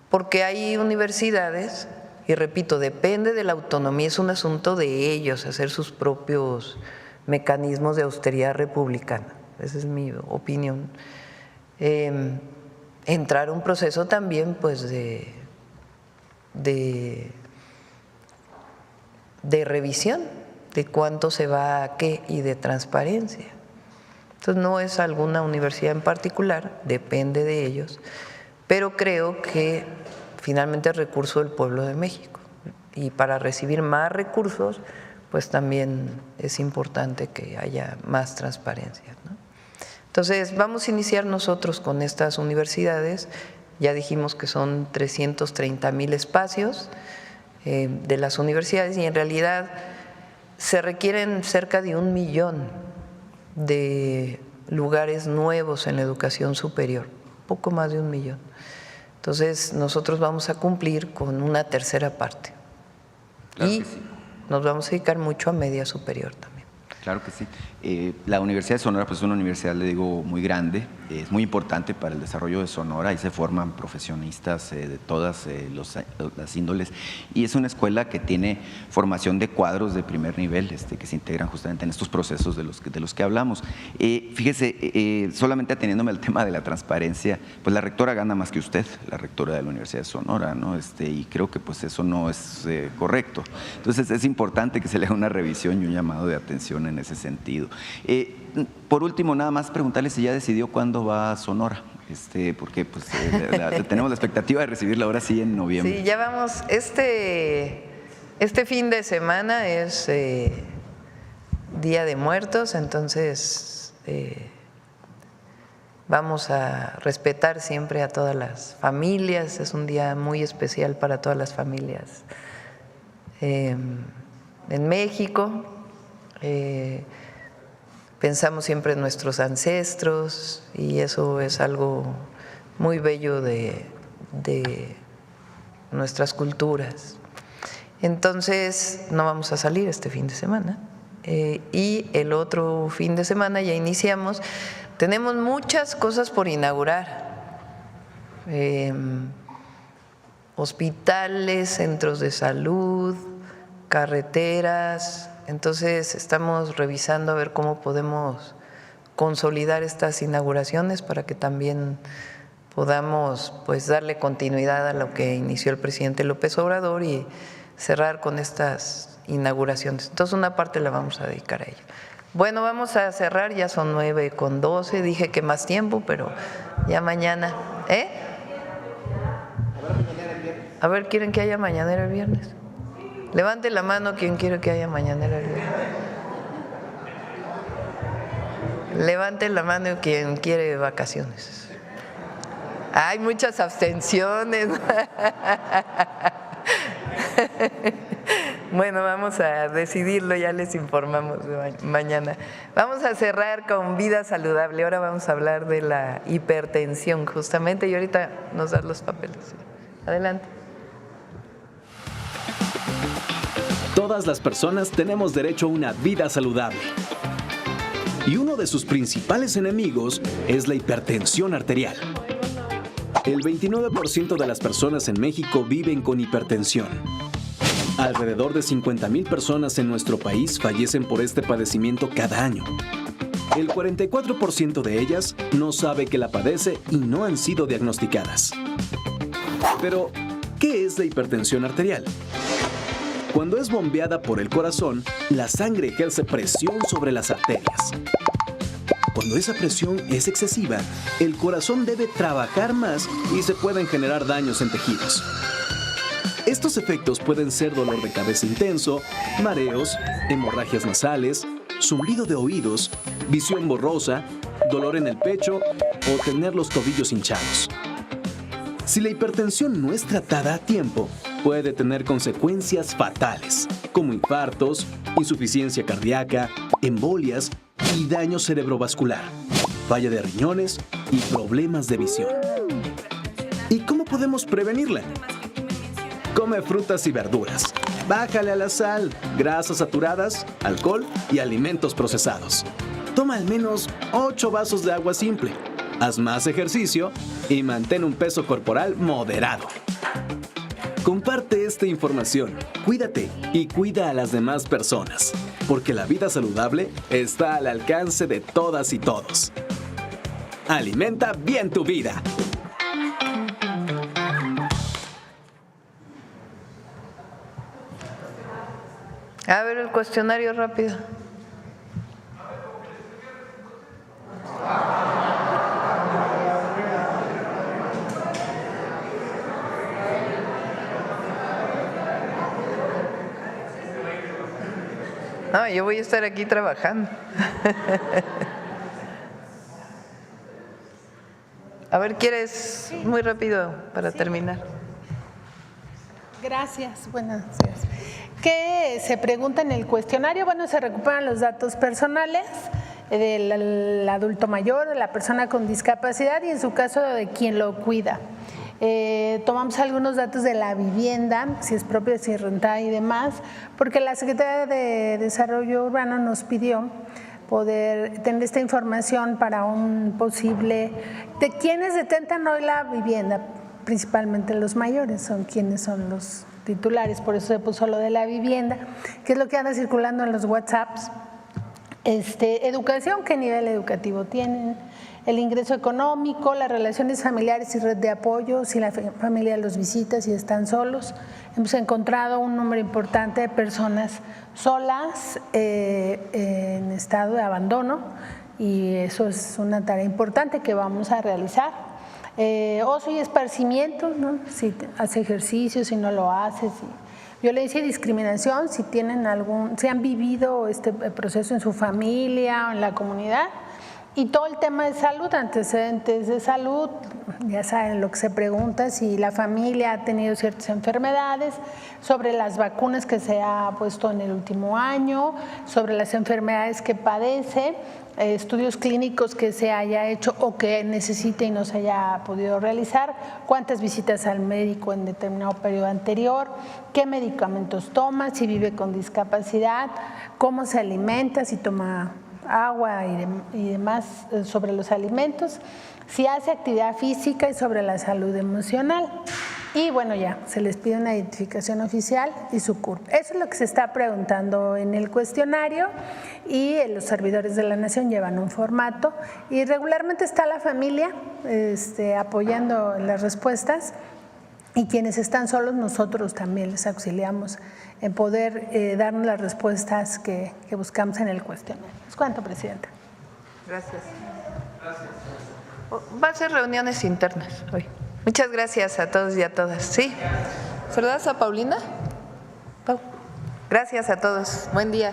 Porque hay universidades, y repito, depende de la autonomía, es un asunto de ellos hacer sus propios mecanismos de austeridad republicana, esa es mi opinión. Entrar a un proceso también pues de revisión de cuánto se va a qué y de transparencia. Entonces no es alguna universidad en particular, depende de ellos, pero creo que finalmente es recurso del pueblo de México y para recibir más recursos pues también es importante que haya más transparencia, ¿no? Entonces vamos a iniciar nosotros con estas universidades, ya dijimos que son 330,000 espacios de las universidades y en realidad se requieren cerca de 1 millón de lugares nuevos en la educación superior, poco más de 1 millón. Entonces nosotros vamos a cumplir con una tercera parte. Claro y que sí. Nos vamos a dedicar mucho a media superior también. Claro que sí. La Universidad de Sonora pues, es una universidad, le digo, muy grande, es muy importante para el desarrollo de Sonora, ahí se forman profesionistas de todas las índoles, y es una escuela que tiene formación de cuadros de primer nivel que se integran justamente en estos procesos de los que hablamos. Fíjese, solamente ateniéndome al tema de la transparencia, pues la rectora gana más que usted, la rectora de la Universidad de Sonora, ¿no? Y creo que pues eso no es correcto. Entonces es importante que se le haga una revisión y un llamado de atención en ese sentido. Por último, nada más preguntarle si ya decidió cuándo va a Sonora, porque pues, tenemos la expectativa de recibirla ahora sí en noviembre. Sí, ya vamos. Este fin de semana es Día de Muertos, entonces vamos a respetar siempre a todas las familias. Es un día muy especial para todas las familias en México. Pensamos siempre en nuestros ancestros y eso es algo muy bello de nuestras culturas. Entonces no vamos a salir este fin de semana y el otro fin de semana ya iniciamos. Tenemos muchas cosas por inaugurar, hospitales, centros de salud, carreteras. Entonces estamos revisando a ver cómo podemos consolidar estas inauguraciones para que también podamos pues darle continuidad a lo que inició el presidente López Obrador y cerrar con estas inauguraciones. Entonces una parte la vamos a dedicar a ello. Bueno, vamos a cerrar, ya son 9:12, dije que más tiempo, pero ya mañana. A ver, ¿quieren que haya mañanera el viernes? Levante la mano quien quiere que haya mañanera el viernes. Levante la mano quien quiere vacaciones. Hay muchas abstenciones. Bueno, vamos a decidirlo, ya les informamos mañana. Vamos a cerrar con vida saludable. Ahora vamos a hablar de la hipertensión justamente y ahorita nos dan los papeles. Adelante. Todas las personas tenemos derecho a una vida saludable. Y uno de sus principales enemigos es la hipertensión arterial. El 29% de las personas en México viven con hipertensión. Alrededor de 50,000 personas en nuestro país fallecen por este padecimiento cada año. El 44% de ellas no sabe que la padece y no han sido diagnosticadas. Pero, ¿qué es la hipertensión arterial? Cuando es bombeada por el corazón, la sangre ejerce presión sobre las arterias. Cuando esa presión es excesiva, el corazón debe trabajar más y se pueden generar daños en tejidos. Estos efectos pueden ser dolor de cabeza intenso, mareos, hemorragias nasales, zumbido de oídos, visión borrosa, dolor en el pecho o tener los tobillos hinchados. Si la hipertensión no es tratada a tiempo, puede tener consecuencias fatales, como infartos, insuficiencia cardíaca, embolias y daño cerebrovascular, falla de riñones y problemas de visión. ¿Y cómo podemos prevenirla? Come frutas y verduras. Bájale a la sal, grasas saturadas, alcohol y alimentos procesados. Toma al menos 8 vasos de agua simple. Haz más ejercicio y mantén un peso corporal moderado. Comparte esta información, cuídate y cuida a las demás personas, porque la vida saludable está al alcance de todas y todos. Alimenta bien tu vida. A ver el cuestionario rápido. No, yo voy a estar aquí trabajando. A ver, ¿quieres muy rápido para terminar? Gracias, buenas días. ¿Qué se pregunta en el cuestionario? Bueno, se recuperan los datos personales del adulto mayor, de la persona con discapacidad y en su caso de quien lo cuida. Tomamos algunos datos de la vivienda, si es propia, si es rentada y demás, porque la Secretaría de Desarrollo Urbano nos pidió poder tener esta información para un posible… de quienes detentan hoy la vivienda, principalmente los mayores, son quienes son los titulares, por eso se puso lo de la vivienda, que es lo que anda circulando en los WhatsApps. Educación, qué nivel educativo tienen, el ingreso económico, las relaciones familiares y red de apoyo, si la familia los visita, si están solos. Hemos encontrado un número importante de personas solas en estado de abandono y eso es una tarea importante que vamos a realizar. Ocio y esparcimiento, ¿no? Si hace ejercicio, si no lo hace, violencia y discriminación, si han vivido este proceso en su familia o en la comunidad, y todo el tema de salud, antecedentes de salud, ya saben lo que se pregunta, si la familia ha tenido ciertas enfermedades, sobre las vacunas que se ha puesto en el último año, sobre las enfermedades que padece, estudios clínicos que se haya hecho o que necesite y no se haya podido realizar, cuántas visitas al médico en determinado periodo anterior, qué medicamentos toma, si vive con discapacidad, cómo se alimenta, si toma agua y demás sobre los alimentos, si hace actividad física y sobre la salud emocional. Y bueno, ya se les pide una identificación oficial y su CURP. Eso es lo que se está preguntando en el cuestionario y los servidores de la Nación llevan un formato y regularmente está la familia apoyando las respuestas y quienes están solos nosotros también les auxiliamos en poder darnos las respuestas que buscamos en el cuestionario. ¿Es cuánto, Presidenta? Gracias. Va a ser reuniones internas hoy. Muchas gracias a todos y a todas. ¿Sí? ¿Saludas a Paulina? Gracias a todos. Buen día.